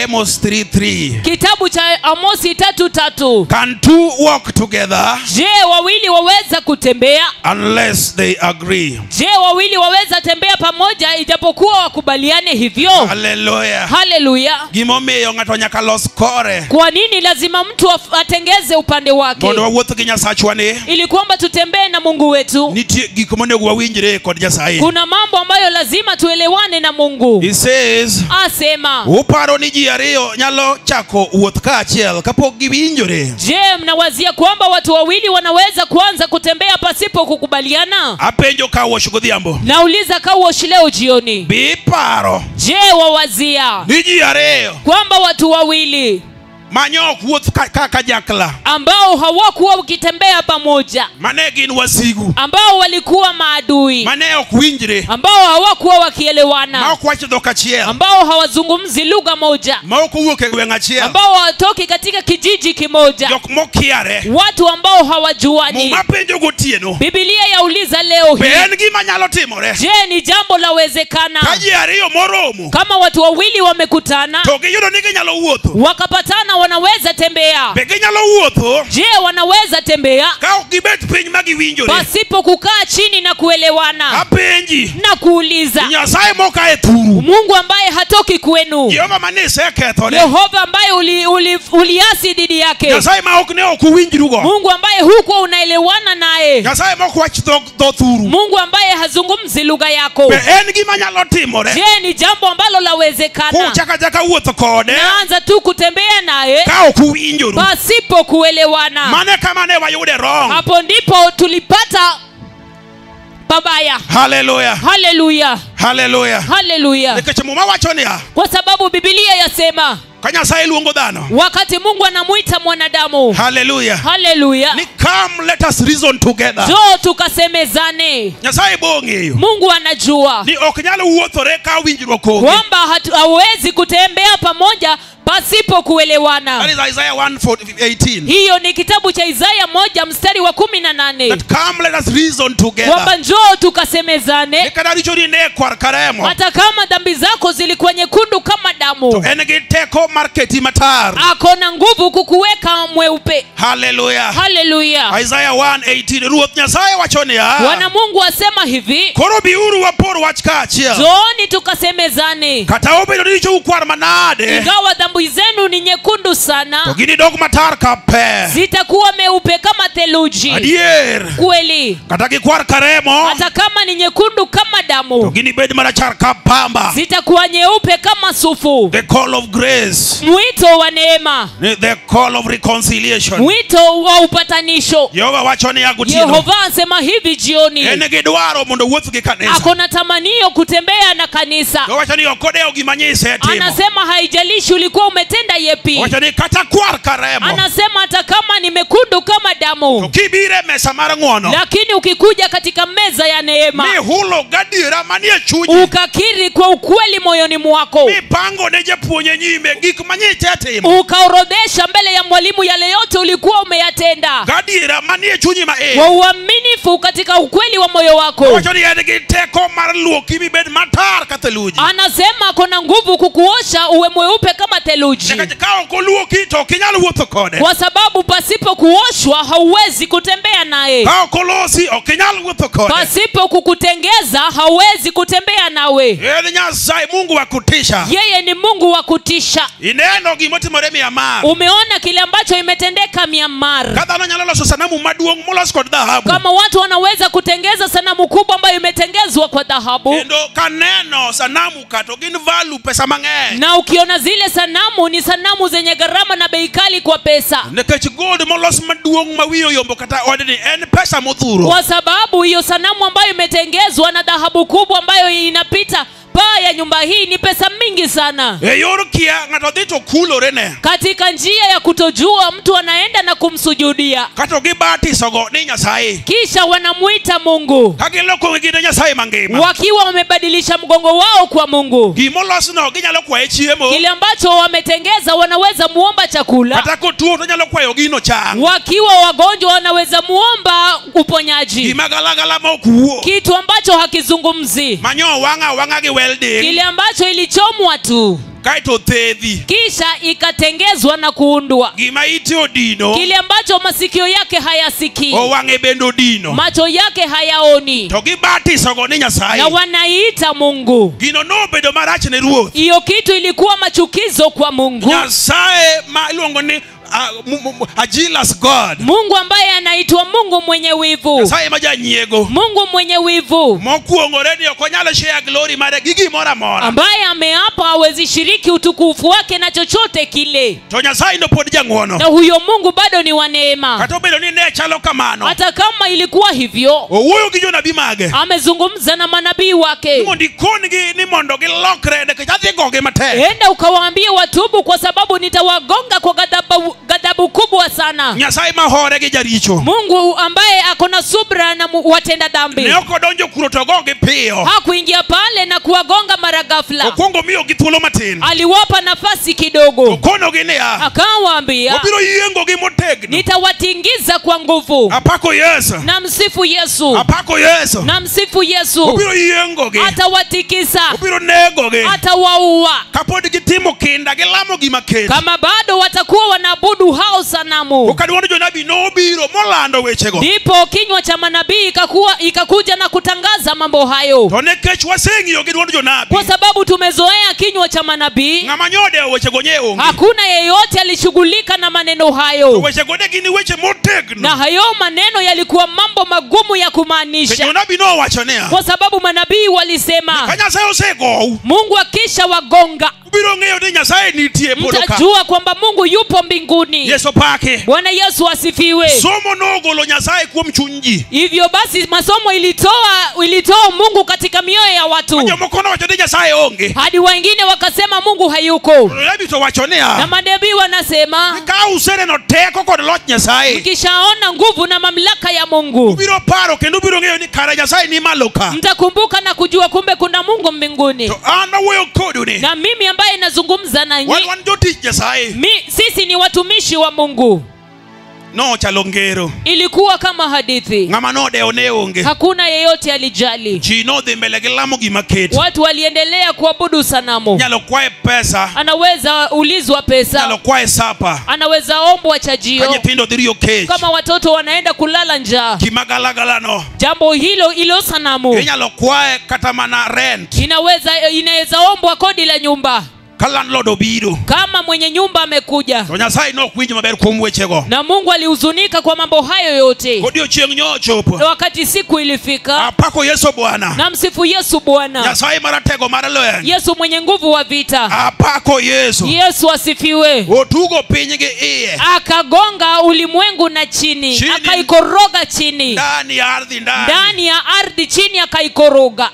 Amos 3:3. Kitabu cha Amosi 3:3. Can two walk together Je, wawili waweza kutembea? unless they agree? Je, wawili waweza tembea pamoja ijapokuwa wakubaliane hivyo? Hallelujah. Hallelujah. Gimomiyo ng'ato nyaka los kore Kwa nini lazima mtu atengeze upande wake? mondo wawuoth gi Nyasachwani. Ili kwamba tutembee na Mungu wetu. Nitie gik monego wawinjre kod Nyasaye. Kuna mambo ambayo lazima tuelewane na Mungu. He says, Asema, uparo ni ji ariyo nyalo chako wuoth kaachiel kapok giwinjore. je, mnawazia kwamba watu wawili wanaweza kuanza kutembea pasipo kukubaliana? Apenjo ka wosh godhiambo. Nauliza Kawosh leo jioni. Biparo Je, wawazia ni ji ariyo kwamba watu wawili manyo ok wuoth kanyakla ambao hawakuwa wakitembea pamoja, mane gin wasigu, ambao walikuwa maadui, mane ok winjre, ambao hawakuwa ma wakielewana, ok wach dhok achiel, ambao hawazungumzi lugha moja, ma ok owuok e gweng' achiel, ambao hawatoki katika kijiji kimoja, jok mokiare, watu ambao hawajuani. muma penjo gotieno. Biblia yauliza leo Be hii, en gima nyalo timore je, ni jambo la wezekana ka ji ariyo moromo kama watu wawili wamekutana to giyudo ni ginyalo wuotho wakapatana wanaweza tembea? Be ginyalo wuotho Je, wanaweza tembea ka ok gibet piny ma giwinjore? pasipo kukaa chini na kuelewana? Apenji, Na kuuliza, Nyasaye moka e thuru, Mungu ambaye hatoki kwenu, Jehova manisekethone, Yehova ambaye uliasi dhidi yake, Nyasaye ma ok ne ok uwinjrugo, Mungu ambaye huko unaelewana naye, Nyasaye ma ok wach dho thuru, Mungu ambaye hazungumzi lugha yako. be en gima nyalo timore Je, ni jambo ambalo lawezekana? kuchakachaka wuotho kode Naanza tu kutembea naye ka ok uwinjoru? pasipo kuelewana. Mane kama ne wayude wrong. Hapo ndipo tulipata babaya. Haleluya, Haleluya, haleluya. haleluya. Nikech muma wacho niya, Kwa sababu Biblia yasema ka Nyasaye luongo dhano, wakati Mungu anamuita mwanadamu, haleluya, haleluya, ni come let us reason together. njoo tukasemezane. Nyasaye bong'eyo Mungu anajua ni ok nyalo wuothore ka winjruok onge. kwamba hawezi kutembea pamoja pasipo That kuelewana. is Isaiah 1:18. Hiyo ni kitabu cha Isaya 1 mstari wa 18, That come let us reason together. kwamba njoo tukasemezane. Nikada richo ni ne kwar karemo, Hata kama dhambi zako zilikuwa nyekundu kama damu, en gi teko mar keti matar. ako na nguvu kukuweka mweupe. Haleluya. Haleluya. Isaiah 1:18, Ruoth Nyasaye wacho niya, Bwana Mungu asema hivi, koro biuru wapor wach kaachiel. njooni tukasemezane. Kata obedo ni richo ukwar manade, Ingawa dhambi zenu ni nyekundu to sana, ginidog matar ka pe. zitakuwa meupe kama theluji. Adier, Kweli, kata gikwar karemo, hata kama ni nyekundu kama to damu, ginibed marachar ka pamba. zitakuwa nyeupe kama sufu. The call of grace, Mwito wa neema, the call of reconciliation. mwito wa upatanisho. Jehova wacho ni agutino, Yehova asema hivi jioni, en gi dwaro mondo wuoth gi kanisa. ako na tamanio kutembea na kanisa. Wacho ni ok odewo gima nyise timo. Anasema haijalishi ulikuwa umetenda yepi. Wacho ni kata kwar karemo, Anasema hata kama ni mekundu kama to damu, kibire mesa mar ng'wono, lakini ukikuja katika meza ya neema, mihulo gadiera manie chunyi, ukakiri kwa ukweli moyoni mwako, mipango ne japuonje nyime gik manyise timo, ukaorodhesha mbele ya mwalimu yale yote ulikuwa umeyatenda, gadiera manie chunyi ma kwa uaminifu katika ukweli wa moyo wako. Wacho ni en gi teko mar luoki mibed matar ka theluji. Anasema kuna nguvu kukuosha uwe mweupe kama theluji, Nikech ka ok oluoki to ok inyal wuotho kode. kwa sababu pasipo kuoshwa hauwezi kutembea naye. Ka ok olosi ok inyal wuotho kode. Pasipo kukutengeza hauwezi kutembea nawe. En Nyasaye Mungu wa kutisha. Yeye ni Mungu wa kutisha. Ineno gimotimore Myanmar. Umeona kile ambacho imetendeka Myanmar. Ka dhano nyalo loso sanamu maduong' molos kod dhahabu, Kama watu wanaweza kutengeza sanamu kubwa ambayo imetengezwa kwa dhahabu, kendo kaneno sanamu ka to gin value pesa mang'eny, na ukiona zile sanamu ni sanamu zenye gharama na bei kali kwa pesa, nikech gold molos maduong' ma wiye oyombo kata odni en pesa modhuro. kwa sababu hiyo sanamu ambayo imetengezwa na dhahabu kubwa ambayo inapita paa ya nyumba hii ni pesa mingi sana. E yor kia ng'ato dhi to kulorene, Katika njia ya kutojua, mtu anaenda na kumsujudia, kato gibatisogo ni Nyasaye, kisha wanamuita Mungu, ka giloko wigi ne Nyasaye mangima. wakiwa wamebadilisha mgongo wao kwa Mungu. Gimolosno ginyalo kwaye chiemo, Kile ambacho wametengeza wanaweza muomba chakula, kata kotuo to nyalo kwayo gino chang. wakiwa wagonjwa wanaweza muomba uponyaji, Gima galagala ma ok wuo, kitu ambacho hakizungumzi, manyo wang'a gi welding, kile ambacho ilichomwa tu kaito thedhi, kisha ikatengezwa na kuundwa, gima iti odino, kile ambacho masikio yake hayasikii, o wang'e bende odino, macho yake hayaoni, to gibatisogo ni Nyasaye. na wanaiita Mungu. Gino nobedo marach ne Ruoth. Hiyo kitu ilikuwa machukizo kwa Mungu. Nyasaye ma iluongo ni a jealous God, Mungu ambaye anaitwa Mungu mwenye wivu, Nyasaye ma janyiego, Mungu mwenye wivu, mokwong'ore ni ok onyalo share glory mare gi gimoro amora. ambaye ameapa hawezi shiriki utukufu wake na chochote kile. To Nyasaye no pod jang'wono, Na huyo Mungu bado ni wa neema. kata obedo ni ne chalo kamano, Hata kama ilikuwa hivyo, owuoyo gi jonabi mage amezungumza na manabii wake, mondo ikongi ni mondo gilokre, nikech adhi gogi matek. enda ukawaambie watubu, kwa sababu nitawagonga kwa ghadhabu makubwa sana. Nyasaye mahore gi jaricho. Mungu ambaye akona subra na watenda dhambi. Ne okodonjo kuro to goge piyo. Hakuingia pale na kuwagonga mara ghafla. Okongo miyo gi thuolo matin. Aliwapa nafasi kidogo. Okono gi niya. Akawaambia, obiro yiengo gi motegno. nitawatingiza kwa nguvu. Apako Yesu. Na msifu Yesu. Apako Yesu. Na msifu Yesu. Obiro yiengo gi. Atawatikisa. Obiro nego gi. Atawaua. Kapod gitimo kinda gi lamo gi maket. Kama bado watakuwa wanaabudu hao sanamu. Okadwano jonabi nobiro molando wechego. Ndipo kinywa cha manabii ikakuja na kutangaza mambo hayo. To nekech waseng'iyo gi dwond jonabi. Kwa sababu tumezoea kinywa cha manabii. Ng'ama nyode wechego nye onge. Hakuna yeyote alishughulika na maneno hayo. Wechego ne gin weche motegno. Na hayo maneno yalikuwa mambo magumu ya kumaanisha. Jonabi no wacho niya. Kwa sababu manabii walisema, Ka Nyasaye osego. Mungu akisha wagonga, Ubiro ng'eyo ni Nyasaye nitie polo ka. mtajua kwamba Mungu yupo mbinguni. Yesu pake. Bwana Yesu asifiwe. Somo nogolo Nyasaye kuom chuny ji. Hivyo basi masomo ilitoa Mungu katika mioyo ya watu. Jomoko nowacho ni Nyasaye onge. Hadi wengine wakasema Mungu hayuko. Jonabi to wacho niya. Na manabii wanasema, Ka useneno teko kod loch Nyasaye. mkishaona nguvu na mamlaka ya Mungu, Ubiro paro kendo ubiro ng'eyo ni kara Nyasaye ni malo ka. mtakumbuka na kujua kumbe kuna Mungu mbinguni. To an awuoyo kodu ni. Na mimi ambaye nazungumza nanyi, Wan jotich Nyasaye. sisi ni watumishi wa Mungu. No chalo ngero. Ilikuwa kama hadithi. Ng'ama nodewo ne onge. Hakuna yeyote alijali. Ji nodhi mbele gi lamo gi maket. Watu waliendelea kuabudu sanamu. Nyalo kwaye pesa. Anaweza ulizwa pesa. Nyalo kwaye sapa. Anaweza ombwa Ka chajio. nyithindo dhi riyo kech. Kama watoto wanaenda kulala njaa. Gima galagala no. Jambo ilo sanamu. Inyalo kwaye kata mana rent. Inaweza ombwa kodi la nyumba. Ka landlord obiro. Kama mwenye nyumba amekuja. To Nyasaye nok winjo maber kuom wechego. Na Mungu alihuzunika kwa mambo hayo yote. Odiochieng' nyochopo. Na wakati siku ilifika. Apako Yesu Bwana. Na msifu Yesu Bwana. Nyasaye maratego mar lweny. Yesu mwenye nguvu wa vita. Apako Yesu. Yesu asifiwe. Otugo piny gi iye. Akagonga ulimwengu na chini. Akaikoroga chini. Ndani ya ardhi ndani. Ndani ya ardhi chini akaikoroga.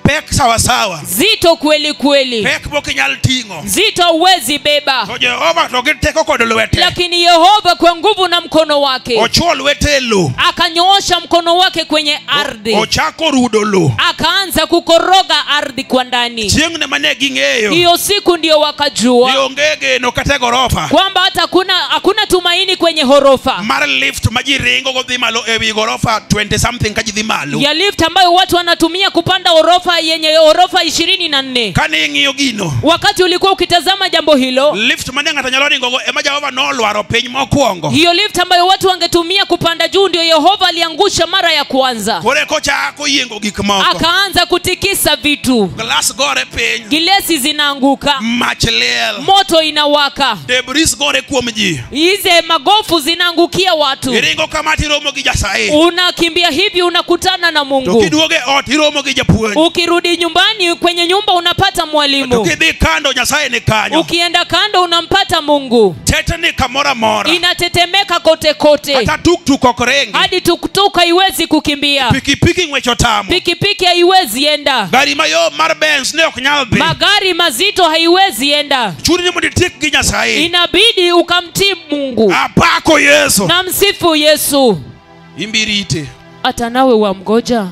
Pek sawa sawa. Zito kweli kweli. Pek mokinyal ting'o. Zito uwezi beba. To Jehova to gi teko kod lwete. Lakini Yehova kwa nguvu na mkono wake. Ochuo lwete e lo. Akanyoosha mkono wake kwenye ardhi. Ochako rudo lo. Akaanza kukoroga ardhi kwa ndani. Chieng' ne mane ging'eyo. Hiyo siku ndio wakajua. Ni onge geno kata gorofa. Kwamba hata hakuna tumaini kwenye horofa. Mar lift maji ringo go dhi malo ewi gorofa 20 something ka ji dhi malo. Ya lift ambayo watu wanatumia kupanda orofa yenye orofa 24. Kane ing'iyo gino. Wakati ulikuwa ukitazama jambo hilo. Lift mane ng'ato nyalo ringo go ema Jehova nolwaro piny mokwongo. Hiyo lift ambayo watu wangetumia kupanda juu ndio Yehova aliangusha mara ya kwanza. Kore kochako yiengo gik moko. Akaanza kutikisa vitu. Glass gore piny. Gilesi zinaanguka. Mach liel. Moto inawaka. Debris gore kuom ji. Hize magofu zinaangukia watu. Iringo kama tiromo gi Nyasaye. Unakimbia hivi unakutana na Mungu. To kiduoge ot iromo gi japuonj. Ukirudi nyumbani kwenye nyumba unapata mwalimu. To kidhi kando Nyasaye ni kanyo. Ukienda kando unampata Mungu. Tetani kamora mora. Inatetemeka kote kote. Hata tuktuk ok ringi. Hadi tuktuk haiwezi kukimbia. Pikipiki ng'wech otamo. Pikipiki haiwezi enda. Gari mayo mar Benz ne ok nyal dhi. Magari mazito haiwezi enda. Chuni ni mondo itik gi Nyasaye. Inabidi ukamtii Mungu. Apako Yesu. Na msifu Yesu. Imbirite. Hata nawe wamgoja.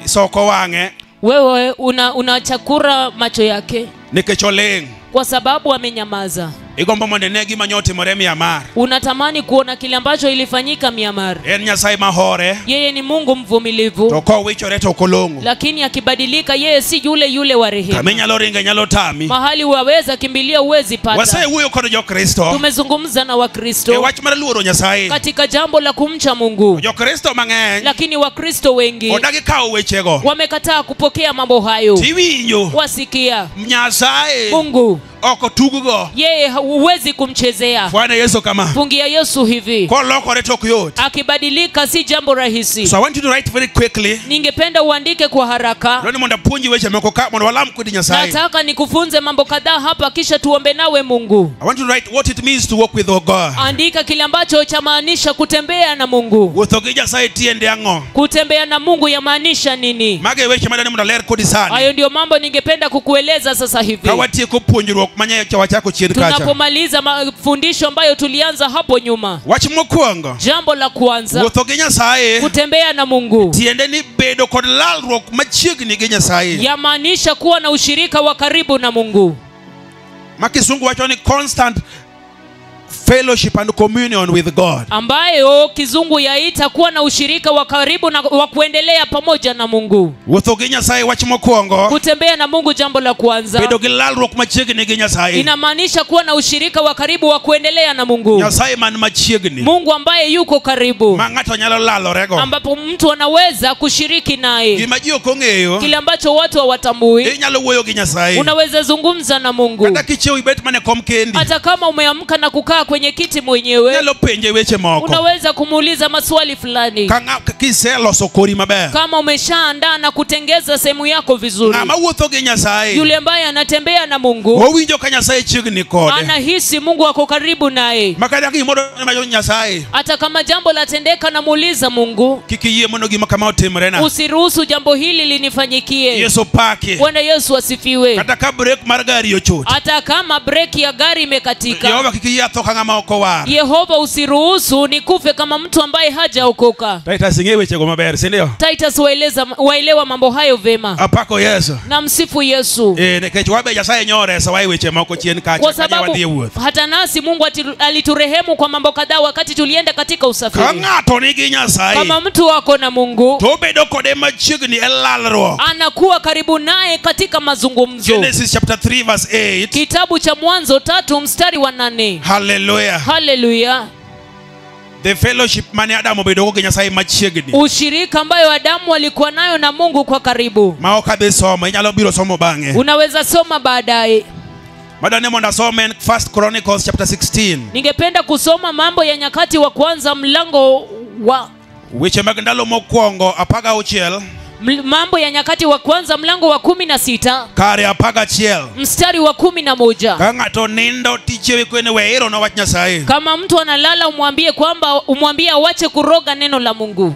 Soko wang'e. Wewe unachakura macho yake. Nikech oling'. Kwa sababu amenyamaza. Igombo mondo ine gima nyotimore Myanmar. Unatamani kuona kile ambacho ilifanyika Myanmar. En Nyasaye mahore. Yeye ni Mungu mvumilivu. To kowichore to kolong'o. Lakini akibadilika yeye si yule wa rehema. Kama nyalo ringe nyalo tami. Mahali waweza kimbilia uwezi pata. Wasewuoyo kod jokristo. Tumezungumza na Wakristo. E wach mar luoro Nyasaye. Katika jambo la kumcha Mungu. Jokristo mang'eny. Lakini Wakristo wengi. Odagi kawo wechego. Wamekataa kupokea mambo hayo. Tiwinjo. Wasikia. Nyasaye. Mungu. Oko tugugo. Yeye huwezi kumchezea. Bwana Yesu kama. Fungia Yesu hivi. Kolokore tok yot. Akibadilika si jambo rahisi. So I want you to write very quickly. Ningependa uandike kwa haraka. Ndio mondo apuonji weche moko ka mondo walam kodi Nyasaye. Nataka nikufunze mambo kadhaa hapa kisha tuombe nawe Mungu. I want you to write what it means to walk with God. Andika kile ambacho chamaanisha kutembea na Mungu. Wuotho gi Nyasaye tiende ang'o? Kutembea na Mungu yamaanisha nini? Mage weche madani mondo ler kodi sani. Hayo ndio mambo ningependa kukueleza sasa hivi. Ka watieko puonjruok tiegruok manye chako chien kacha. Tunapomaliza mafundisho ambayo tulianza hapo nyuma. Wach mokwongo. Jambo la kwanza. Wuotho gi Nyasaye. Kutembea na Mungu. Tiende ni bedo kod lalruok machiegni gi Nyasaye. Yamaanisha kuwa na ushirika wa karibu na Mungu. Makisungu wacho ni constant fellowship and communion with God. Ambayo kizungu yaita kuwa na ushirika wa karibu na wa kuendelea pamoja na Mungu. Wuotho gi Nyasaye wach mokwongo. Kutembea na Mungu jambo la kwanza. Bedo gi lalruok machiegni gi Nyasaye. Inamaanisha kuwa na ushirika wa karibu wa kuendelea na Mungu. Nyasaye man machiegni. Mungu ambaye yuko karibu. Mangato nyalo lalorego. Ambapo mtu anaweza kushiriki naye. Gima ji ok ong'eyo. Kile ambacho watu hawatambui. Inyalo wuoyo gi Nyasaye. Unaweza zungumza na Mungu. Kata kicheo ibet mane kom kendi. Hata kama umeamka na kukaa kwenye kiti mwenyewe. Nyalo penje weche moko. Unaweza kumuuliza maswali fulani. Kiseloso kori maber. Kama umeshaandaa na kutengeza sehemu yako vizuri. Ng'ama wuotho gi Nyasaye. Yule ambaye anatembea na Mungu. Owinjo ka Nyasaye chiegni kode. Anahisi Mungu ako karibu naye. Makada gimoro mayo Nyasaye. Hata kama jambo latendeka na muuliza Mungu. Kiki yie mondo gima kama otimre na. Usiruhusu jambo hili linifanyikie. Yesu paki. Bwana Yesu asifiwe. Kata ka break mar gari ochot. Hata kama breki ya gari imekatika. Yehova kiki yie atho kama oko war. Yehova usiruhusu nikufe kama mtu ambaye hajaokoka. Titus ng'e weche go maber, si ndio? Titus waelewa mambo hayo vema. Apako Yesu. Na msifu Yesu. Nekech wabe Nyasaye nyore sawa weche moko chien kacha. Kwa sababu hata nasi Mungu aliturehemu kwa mambo kadhaa wakati tulienda katika usafiri. Ng'ato nigi Nyasaye. Kama mtu wako na Mungu. To bedo kode machiegni elalruok. Anakuwa karibu naye katika mazungumzo. Genesis chapter 3 verse 8. Kitabu cha Mwanzo 3 mstari wa 8. Hallelujah. Hallelujah. The fellowship mane Adamu bedo gi Nyasaye machiegni. Ushirika ambayo Adamu alikuwa nayo na Mungu kwa karibu. Ma ok adhi somo, inyalo biro somo bang'e. Unaweza soma baadaye. Madane monda some 1 Chronicles chapter 16. Ningependa kusoma Mambo ya Nyakati wa kwanza mlango wa Weche mag ndalo mokwongo 16. Mambo ya Nyakati wa kwanza mlango wa 16. Kare 11. Mstari wa 11. Ka ng'ato nindo tichewe kwene weiro no wach Nyasaye. Kama mtu analala umwambie awache kuroga neno la Mungu.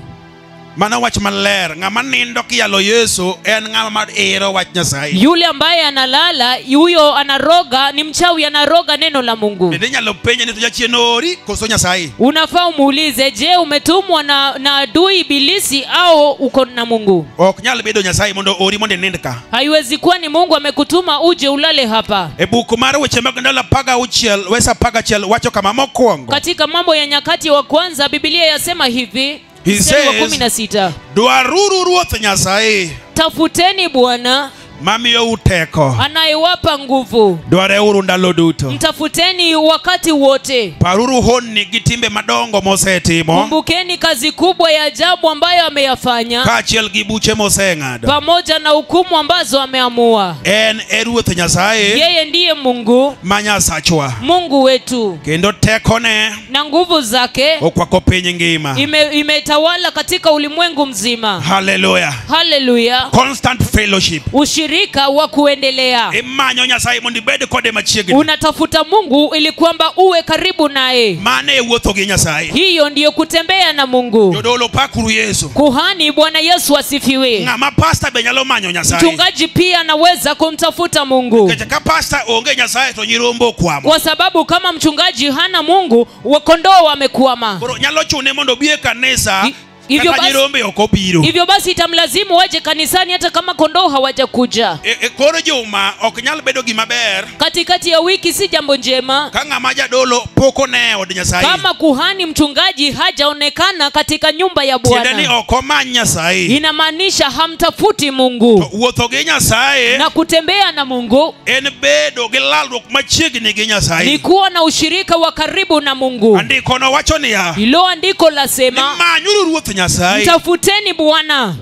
Mana wach maler, ng'ama nindo kiyalo Yesu en ng'ama madiro wach Nyasaye. Yule ambaye analala, huyo anaroga, ni mchawi anaroga neno la Mungu. Bende nyalo penye ni tujachien ori koso Nyasaye. Unafaa umuulize, je, umetumwa na adui ibilisi au uko na Mungu? Ok nyalo bedo Nyasaye mondo ori mondo nindka. Haiwezi kuwa ni Mungu amekutuma uje ulale hapa. E buku mar weche mag ndalo 16 wesa 11 wacho kama mokwongo. Katika Mambo ya Nyakati wa kwanza Biblia yasema hivi. He says, 16. Dwaruru Ruoth Nyasaye. Tafuteni Bwana mamiyo uteko. Anayewapa nguvu. Dwareuru ndalo duto. Mtafuteni wakati wote. Paruru honni gi timbe madongo mosetimo. Kumbukeni kazi kubwa ya ajabu ambayo ameyafanya. Kaachiel gi buche moseng'ado. Pamoja na hukumu ambazo ameamua. En Ruoth Nyasaye. Yeye ndiye Mungu. Manyasachwa. Mungu wetu. Kendo tekone na nguvu zake okwako piny ngima. Imetawala katika ulimwengu mzima. Hallelujah. Hallelujah. Constant fellowship. Ushirika wa kuendelea. Imanyo Nyasaye mondo ibed kode machiegni. Unatafuta Mungu ili kwamba uwe karibu naye. Mane wuotho gi Nyasaye. Hiyo ndiyo kutembea na Mungu. Jodolo pakuru Yesu. Kuhani Bwana Yesu asifiwe. Ng'ama pastor be nyalo manyo Nyasaye. Mchungaji pia anaweza kumtafuta Mungu. Kaka pastor onge Nyasaye to nyirombo kwamo. Kwa sababu kama mchungaji hana Mungu, wakondoo wamekwama. Koro nyalo chune mondo bie kanisa. Hivyo basi itamlazimu waje kanisani hata kama kondoo hawajakuja. Koro juma ok nyal bedo gima ber. Katikati ya wiki si jambo njema. Kanga maja dolo poko ne od Nyasaye. Kama kuhani mchungaji hajaonekana katika nyumba ya Bwana. Tiendeni okomanya Nyasaye. Inamaanisha hamtafuti Mungu. Wuotho gi Nyasaye. Na kutembea na Mungu. En bedo gi lalruok machiegni gi Nyasaye. Ni kuwa na ushirika wa karibu na Mungu. Andiko no wacho niya. Hilo andiko lasema. Manyuru Ruoth Nyasaye. Mtafuteni Bwana.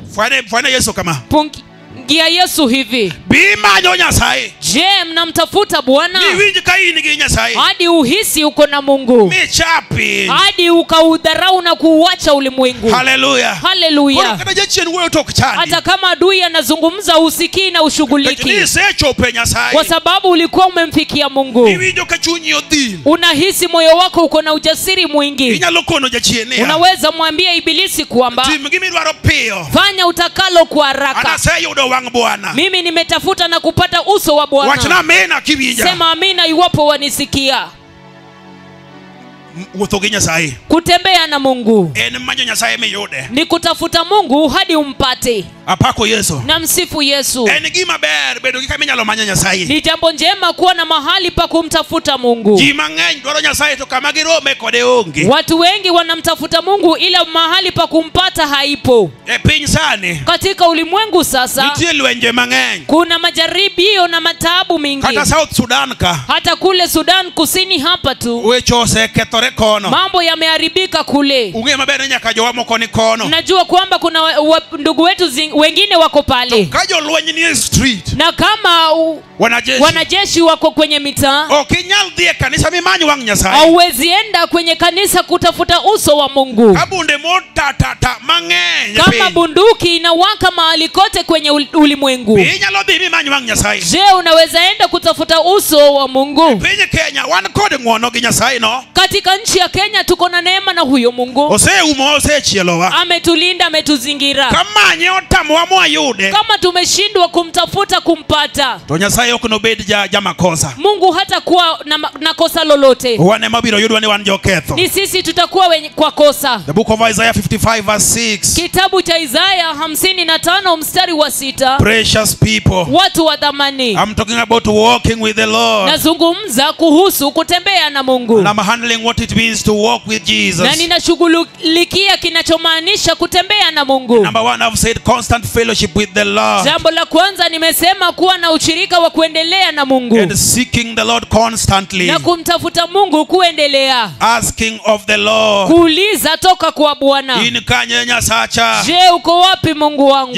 Fanya Yesu kama. Pungia Yesu hivi. Bimanyo Nyasaye. Je, mnamtafuta Bwana? Niwinji kaini gi Nyasaye. Hadi uhisi uko na Mungu. Michapi. Hadi ukaudharau na kuuacha ulimwengu. Hallelujah. Hallelujah. Hata kama adui anazungumza usikii na ushughuliki. Kwa sababu ulikuwa umemfikia Mungu. Unahisi moyo wako uko na ujasiri mwingi. Unaweza mwambia ibilisi kwamba fanya utakalo kwa haraka. wang' Bwana. Mimi nimetafuta na kupata uso wa Bwana. Wachna amina kiwinja. Sema amina iwapo wanisikia. Kutembea na Mungu ni kutafuta Mungu hadi umpate. Apako Yesu. Na msifu Yesu. Ni jambo njema kuwa na mahali pa kumtafuta Mungu. Watu wengi wanamtafuta Mungu ila mahali pa kumpata haipo. Katika ulimwengu sasa kuna majaribio na mataabu mingi. Hata kule Sudan Kusini hapa tu mambo yameharibika kule. Najua kwamba kuna ndugu wetu wengine wako pale. Na kama wanajeshi wako kwenye mitaa, hauwezi enda kwenye kanisa kutafuta uso wa Mungu. Kama bunduki inawaka mahali kote kwenye ulimwengu, je, unaweza enda kutafuta uso wa Mungu? Katika nchi ya Kenya tuko na neema na huyo Mungu. Ametulinda, ametuzingira. Kama tumeshindwa kumtafuta kumpata, Mungu hata kuwa na kosa lolote. Ni sisi tutakuwa kwa kosa. The book of Isaiah 55 verse 6. Kitabu cha Isaiah 55 mstari wa 6. Precious people, watu wa dhamani. I'm talking about walking with the Lord. Nazungumza kuhusu kutembea na Mungu. And I'm handling what it means to walk with Jesus. Na ninashughulikia kinachomaanisha kutembea na Mungu. Number one, I've said constant fellowship with the Lord. Jambo la kwanza nimesema kuwa na ushirika wa kuendelea na Mungu. And seeking the Lord constantly. Na kumtafuta Mungu kuendelea. Asking of the Lord. Kuuliza toka kwa Bwana. Je, uko wapi Mungu wangu?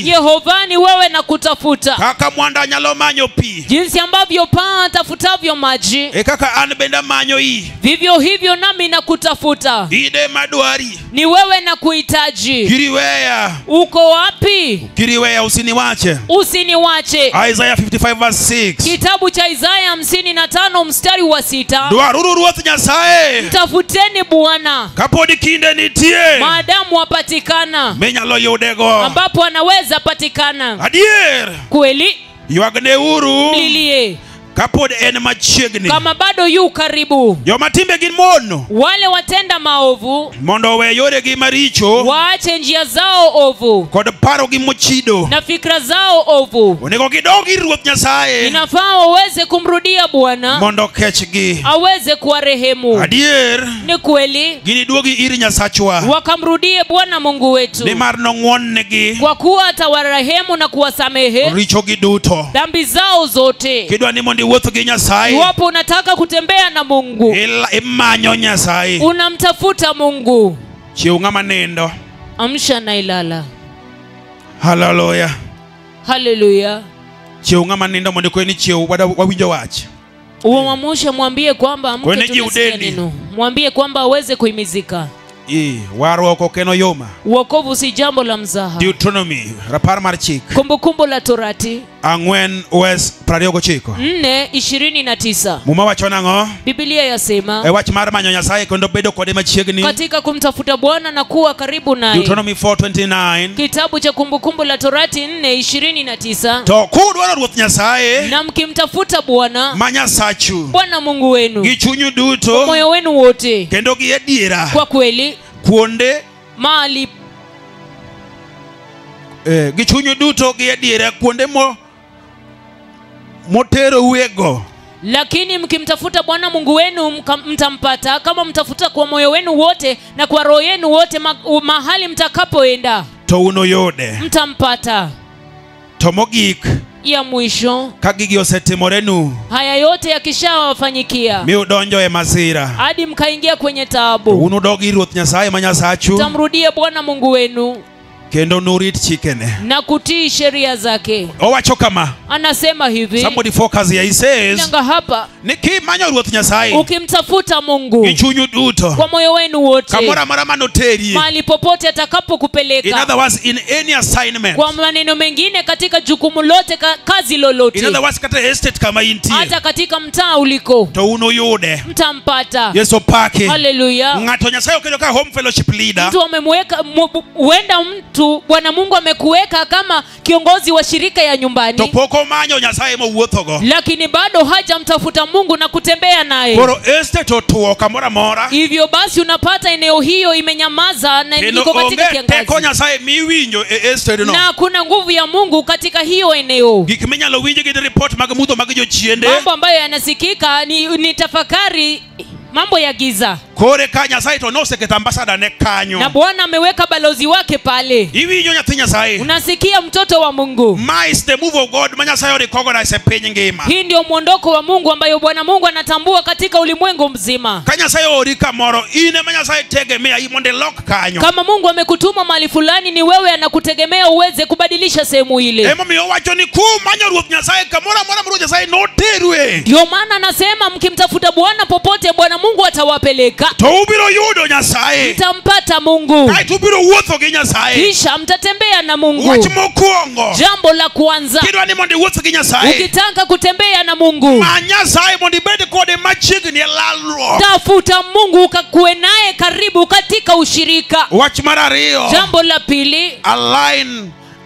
Yehova ni wewe na kutafuta. Kaka mwanda nyalo manyo pi. Jinsi ambavyo paa tafutavyo maji, kaka anbenda manyo hii. Vivyo hivyo nami na kutafuta. Ide madwari. Ni wewe na kuhitaji. Kiriwea. Uko wapi? Kiriwea usiniwache. Usiniwache. Isaiah 55 verse 6. Kitabu cha Isaiah 55 mstari wa 6. Dwaruru ruoth Nyasaye. Mtafuteni Bwana kapodi kinde nitie. Maadamu wapatikana. Menyalo yudego. Ambapo anaweza patikana. Adier. Kweli. Yuagne uru. Mlilie. Kapod en machiegni. Kama bado yu karibu. Jomatimbe gin mono. Wale watenda maovu. Mondo we yore gi maricho. Waache njia zao ovu. Kod paro gi mochido. Na fikra zao ovu. Onego gidogi Ruoth Nyasaye. Inafaa waweze kumrudia Bwana. Mondo kechgi. Aweze kuwarehemu. Adier. Ni kweli. Gini duogi iri Nyasachwa. Wakamrudie Bwana Mungu wetu. Nimar nong'wonnegi. Kwa kuwa atawarehemu na kuwasamehe richo gi duto. dhambi zao zote. Kidwa ni mondi wuotho gi Nyasaye. Iwapo unataka kutembea na Mungu, imanyo Nyasaye. Unamtafuta Mungu. Chiew ng'ama nindo. Amsha na ilala. Hallelujah. Hallelujah. Chiew ng'ama nindo mondo kweni chiew wawinjo wach. Uwamushe, mwambie kwamba amke tunasikia neno. Mwambie kwamba aweze kuhimizika. Warruok ok en oyoma. Wokovu si jambo la mzaha. Deuteronomy, rapar mar chik. Kumbukumbu la Torati 4:29. 4:29. Muma wacho nang'o? Biblia yasema wach mar manyo Nyasaye kendo bedo kode machiegni. Katika kumtafuta Bwana na kuwa karibu naye. Deuteronomy 4:29. Kitabu cha Kumbukumbu la Torati 4:29. To kudwaro Ruoth Nyasaye, na mkimtafuta Bwana ma Nyasachu, Bwana Mungu wenu, gi chunyu duto, moyo wenu wote, kendo gi adiera, kwa kweli, kuonde mahali gi chunyu duto gi adiera, kuonde motero uego. Lakini mkimtafuta Bwana Mungu wenu mtampata kama mtafuta kwa moyo wenu wote na kwa roho yenu wote, mahali mtakapoenda to unoyode, mtampata. To mogik, ya mwisho, kagigi osetimorenu, haya yote yakishawafanyikia, mi udonjo e masira, hadi mkaingia kwenye taabu, unudogi Ruoth Nyasaye ma Nyasachu, tamrudie Bwana Mungu wenu kendo nurit chikene na kutii sheria zake. Owacho kama, anasema hivi, somebody focus here, he says, nanga hapa, nikimanyo ruoth Nyasaye, ukimtafuta Mungu gichunyu duto, kwa moyo wenu wote, kamora mara manoteri, mahali popote atakapokupeleka, in other words in any assignment, kwa maneno mengine katika jukumu lote, kazi lolote, in other words kata estate kama inti, hata katika mtaa uliko, to uno yude mtampata. Yesu pake. Hallelujah. Ngato Nyasaye ukiloka home fellowship leader, mtu amemweka, huenda mtu Bwana Mungu amekuweka kama kiongozi wa shirika ya nyumbani, to poko manyo Nyasaye mo wuothogo, lakini bado hajamtafuta Mungu na kutembea naye. Koro estate otuo kamora mora, hivyo basi unapata eneo hiyo imenyamaza na iko katika kiangazi. Teko Nyasaye miwinjo estate no, na kuna nguvu ya Mungu katika hiyo eneo. Gikiminyalo winje gi report mag mudho mag jochiende, mambo ambayo yanasikika ni tafakari mambo ya giza. Kore ka Nyasaye to noseketa ambassador ne kanyo, na Bwana ameweka balozi wake pale. Iwinjo nyathi Nyasaye, unasikia mtoto wa Mungu. My is the move of God, Nyasaye recognize e piny ngima. Hii ndio mwondoko wa Mungu ambayo Bwana Mungu anatambua katika ulimwengu mzima. Ka Nyasaye orika moro ine Nyasaye tegemea imonde lock kanyo, kama Mungu amekutuma mahali fulani, ni wewe anakutegemea uweze kubadilisha sehemu ile. Emo miyo wacho ni ku manyo ruoth Nyasaye kamora mora ruoth Nyasaye no terwe. Ndio maana anasema mkimtafuta Bwana popote, Bwana Mungu atawapeleka. To ubiro yudo Nyasaye, mtampata Mungu. Kai tubiro wuotho gi Nyasaye, kisha mtatembea na Mungu. Wach mokuongo, jambo la kwanza, kidwa ni mondo wuotho gi Nyasaye, ukitaka kutembea na Mungu, ma Nyasaye mondo ibed kode machiegni e lalruok, tafuta Mungu ukakuwe naye karibu katika ushirika. Wach mar ariyo, jambo la pili,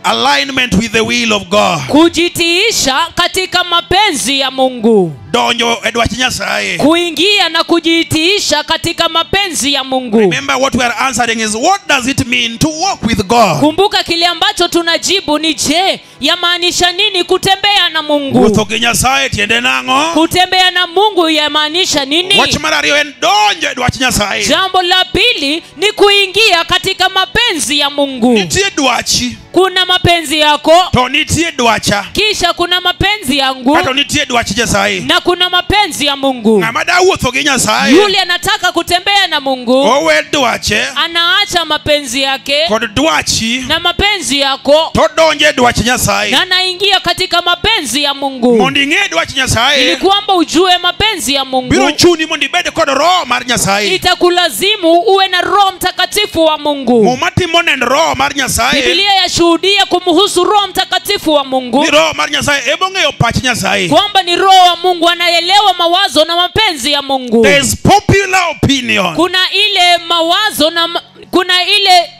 alignment with the will of God, kujitiisha katika mapenzi ya Mungu. Donjo e dwach Nyasaye, kuingia na kujitiisha katika mapenzi ya Mungu. Remember what we are answering is what does it mean to walk with God? Kumbuka kile ambacho tunajibu ni je, yamaanisha nini kutembea na Mungu? Wuotho gi Nyasaye tiende nang'o? Kutembea na Mungu yamaanisha nini? Wach mar ariyo en donjo e dwach Nyasaye. Jambo la pili ni kuingia katika mapenzi ya Mungu. Nitie dwachi, kuna mapenzi yako, to nitie dwacha, kisha kuna mapenzi yangu, to nitie dwach Nyasaye, na kuna mapenzi ya Mungu. Ng'ama da wuotho gi Nyasaye, yule anataka kutembea na Mungu, owe dwache, anaacha mapenzi yake kod dwachi, na mapenzi yako, to donjo e dwach Nyasaye, na anaingia katika mapenzi ya Mungu. Mondo ing'e dwach Nyasaye, ili kwamba ujue mapenzi ya Mungu, biro chuni mondo ibed kod roho mar Nyasaye, itakulazimu uwe na Roho Mtakatifu wa Mungu. Muma timo neno roho mar Nyasaye, Biblia yashuhudia kumhusu Roho Mtakatifu wa Mungu, ni roho mar Nyasaye ebo ng'eyo pach Nyasaye, kwamba ni roho wa Mungu anaelewa mawazo na mapenzi ya Mungu. There is popular opinion, kuna ile mawazo na kuna ile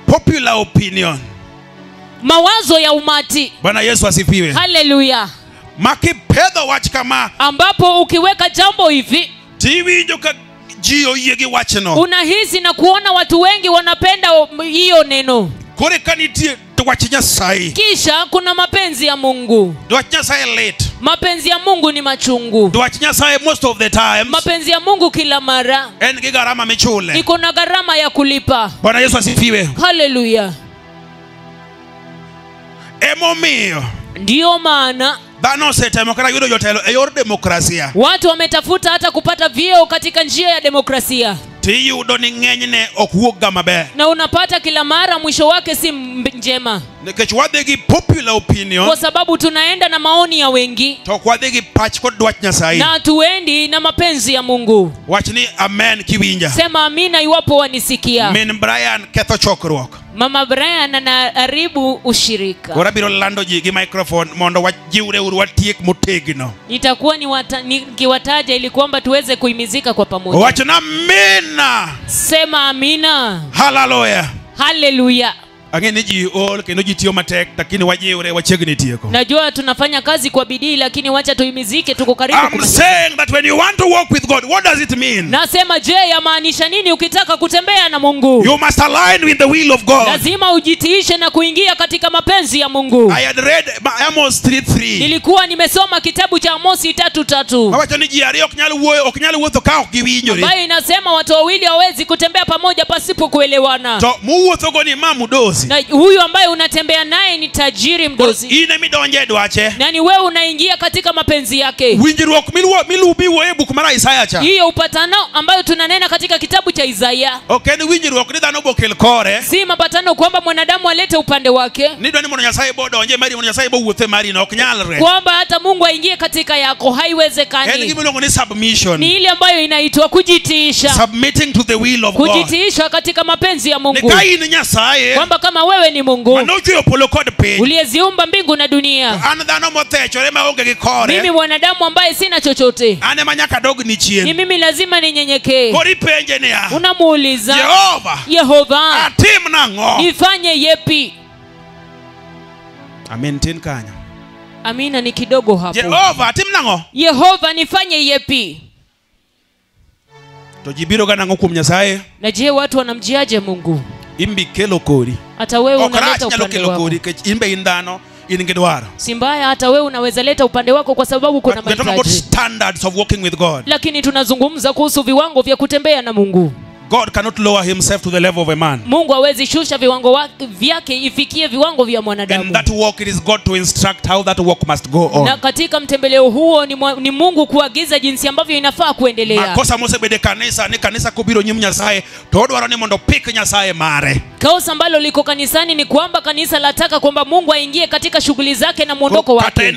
popular opinion, mawazo ya umati. Bwana Yesu asifiwe. Hallelujah. Makipedho wach kama, ambapo ukiweka jambo hivi, tiwinjo ka ji oyie gi wachno, unahisi na kuona watu wengi wanapenda hiyo neno. Kore kanitie dwach Nyasaye, kisha kuna mapenzi ya Mungu. Dwach Nyasaye lit, mapenzi ya Mungu ni machungu. Dwach Nyasaye most of the times, mapenzi ya Mungu kila mara en gi gharama michule, iko na gharama ya kulipa. Bwana Yesu asifiwe. Hallelujah. Emomiyo ndio maana dhano osetemo kata yudo jotelo e yor demokrasia. Watu wametafuta hata kupata vyeo katika njia ya demokrasia. Tiyudo ni ng'enyne ok wuokga maber. Na unapata kila mara mwisho wake si njema. Nikech wadhi gi popular opinion, kwa sababu tunaenda na maoni ya wengi, to wadhi gi pach kod dwach Nyasaye, na tuendi na mapenzi ya Mungu. Wach ni amen kiwinja. Sema amina iwapo wanisikia. Min Brian ketho chokruok. Mama Brian anaharibu ushirika. Ora biro lando ji gi microphone mondo wajiwre uru watiek motegno. Nitakuwa nikiwataja ili kwamba tuweze kuhimizika kwa pamoja. Wach na amina. Sema amina. Hallelujah. Hallelujah. Angeni ji ol kendo ji tiyo matek, lakini wajiwre wachiegni tieko. Najua tunafanya kazi kwa bidii, lakini wacha tuhimizike, tuko karibu. I'm saying that when you want to walk with God, what does it mean? Nasema je, yamaanisha nini ukitaka kutembea na Mungu? You must align with the will of God. Lazima ujitiishe na kuingia katika mapenzi ya Mungu. I had read Amos 3:3. Nilikuwa nimesoma kitabu cha Amosi 3:3. Wacho ni ji ariyo ok nyal wuotho ka ok giwinjore. Ambayo inasema watu wawili hawezi kutembea pamoja pasipo kuelewana. To muwuotho go ni mamudos. mdozi. Na huyu ambaye unatembea naye ni tajiri mdozi. Ine midonje dwache. Na ni wewe unaingia katika mapenzi yake. Winjruok milubi wo book mara Isaya cha. Hiyo upatano ambayo tunanena katika kitabu cha Isaya. Okay, ni winjruok ni dhano bokel kore. Si mapatano kwamba mwanadamu alete upande wake. Ni dwani mono Nyasaye bodonje mari mono Nyasaye bo wuothe mari na ok nyalre. Kwamba hata Mungu aingie katika yako haiwezekani. Ni gimilongo ni submission. Ni ile ambayo inaitwa kujitiisha. Submitting to the will of God. Kujitiisha katika mapenzi ya Mungu. Ni kai ni Nyasaye. Kwamba kama wewe ni Mungu. Manojo polo kod piny. Uliyeziumba mbingu na dunia. An dhano mothechore maonge gi kore. Mimi mwanadamu ambaye sina chochote. Ane manyaka dog ni chien. Ni mimi lazima ninyenyekee. Kori penje ni ya. Unamuuliza Yehova. Atim nango. Nifanye yepi? Amen tin kanya. Amina ni kidogo hapo. Yehova atim nango. Yehova nifanye yepi? To jibiro ga nango kuom Nyasaye. Na je watu wanamjiaje Mungu? Imbi kelo kodi. Hata wewe unaleta upande wako. Imbe indano iningedwara. Si mbaya hata wewe unaweza leta upande wako kwa sababu kuna mahitaji. Standards of walking with God. Lakini tunazungumza kuhusu viwango vya kutembea na Mungu. God cannot lower himself to the level of a man. Mungu hawezi shusha viwango vyake ifikie viwango vya mwanadamu. And that walk, it is God to instruct how that walk must go on. Na katika mtembeleo huo ni Mungu kuagiza jinsi ambavyo inafaa kuendelea. Makosa mose bede kanisa ni kanisa kubiro nyim Nyasaye to dwaro ni mondo pik Nyasaye mare. Kosa ambalo liko kanisani ni kwamba kanisa lataka kwamba Mungu aingie katika shughuli zake na muondoko wake.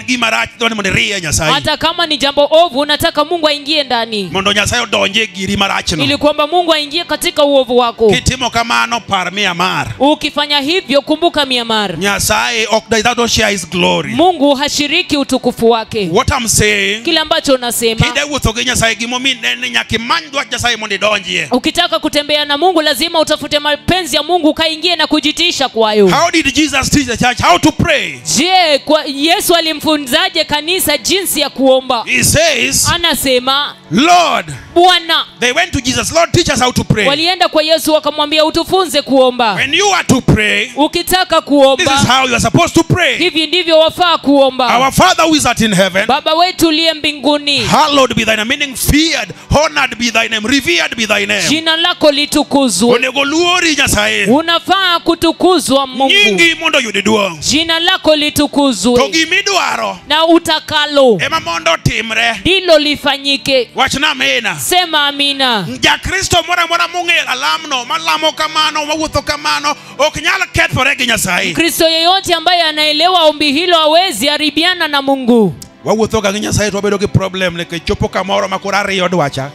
Hata kama ni jambo ovu nataka Mungu aingie ndani. Mondo Nyasaye odonje giri marachno. Ili kwamba Mungu aingie katika uovu wako. Kitimo kamano par miamar. Ukifanya hivyo kumbuka miamar. Nyasaye don't share his glory. Mungu hashiriki utukufu wake. What I'm saying. Kile ambacho nasema. Kide wuotho Nyasaye gimomi ne nyakimany dwach Nyasaye mondo donjie. Ukitaka kutembea na Mungu lazima utafute mapenzi ya Mungu kaingie na kujitisha kwayo. How did Jesus teach the church how to pray? Je, Yesu alimfunzaje kanisa jinsi ya kuomba? He says, anasema, Lord, Bwana. They went to Jesus, Lord, teach us how to pray. Walienda kwa Yesu wakamwambia utufunze kuomba. When you are to pray, ukitaka kuomba, this is how you are supposed to pray. Hivi ndivyo wafaa kuomba. Our Father who is at in heaven, Baba wetu uliye mbinguni, hallowed be thy name, meaning feared, honored be thy name, revered be thy name. Jina lako litukuzwe. Unafaa kutukuzwa Mungu. Nyingi mondo yudiduo. Jina lako litukuzwe. Togi midwaro. Na utakalo. Ema mondo timre. Dilo lifanyike. Wachna amina. Sema amina. Ja Kristo mora munge alamno, malamo kamano, mawuotho kamano, ok nyal kethore gi Nyasaye. Kristo yeyote ambaye anaelewa ombi hilo hawezi haribiana na Mungu. Wawuotho ga Nyasaye to wabedo gi problem ne chopo kamoro makora ariyo dwacha.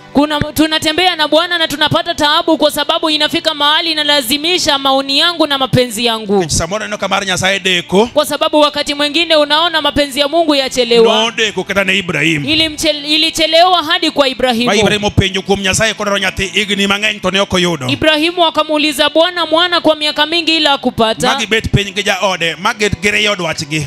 Tunatembea na Bwana na tunapata taabu kwa sababu inafika mahali inalazimisha maoni yangu na mapenzi yangu. Samoro neno kamar Nyasaye deko. Kwa sababu wakati mwingine unaona mapenzi ya Mungu yachelewa. No deko kata ne Ibrahim. Ilichelewa hadi kwa Ibrahimu. Ibrahimu penjo kuom Nyasaye kodoro nyathi igni mang'eny to ne ok oyudo. Ibrahimu akamuuliza Bwana mwana kwa miaka mingi ila akupata. Magi bet penj gi jaode, magi gere dwachgi.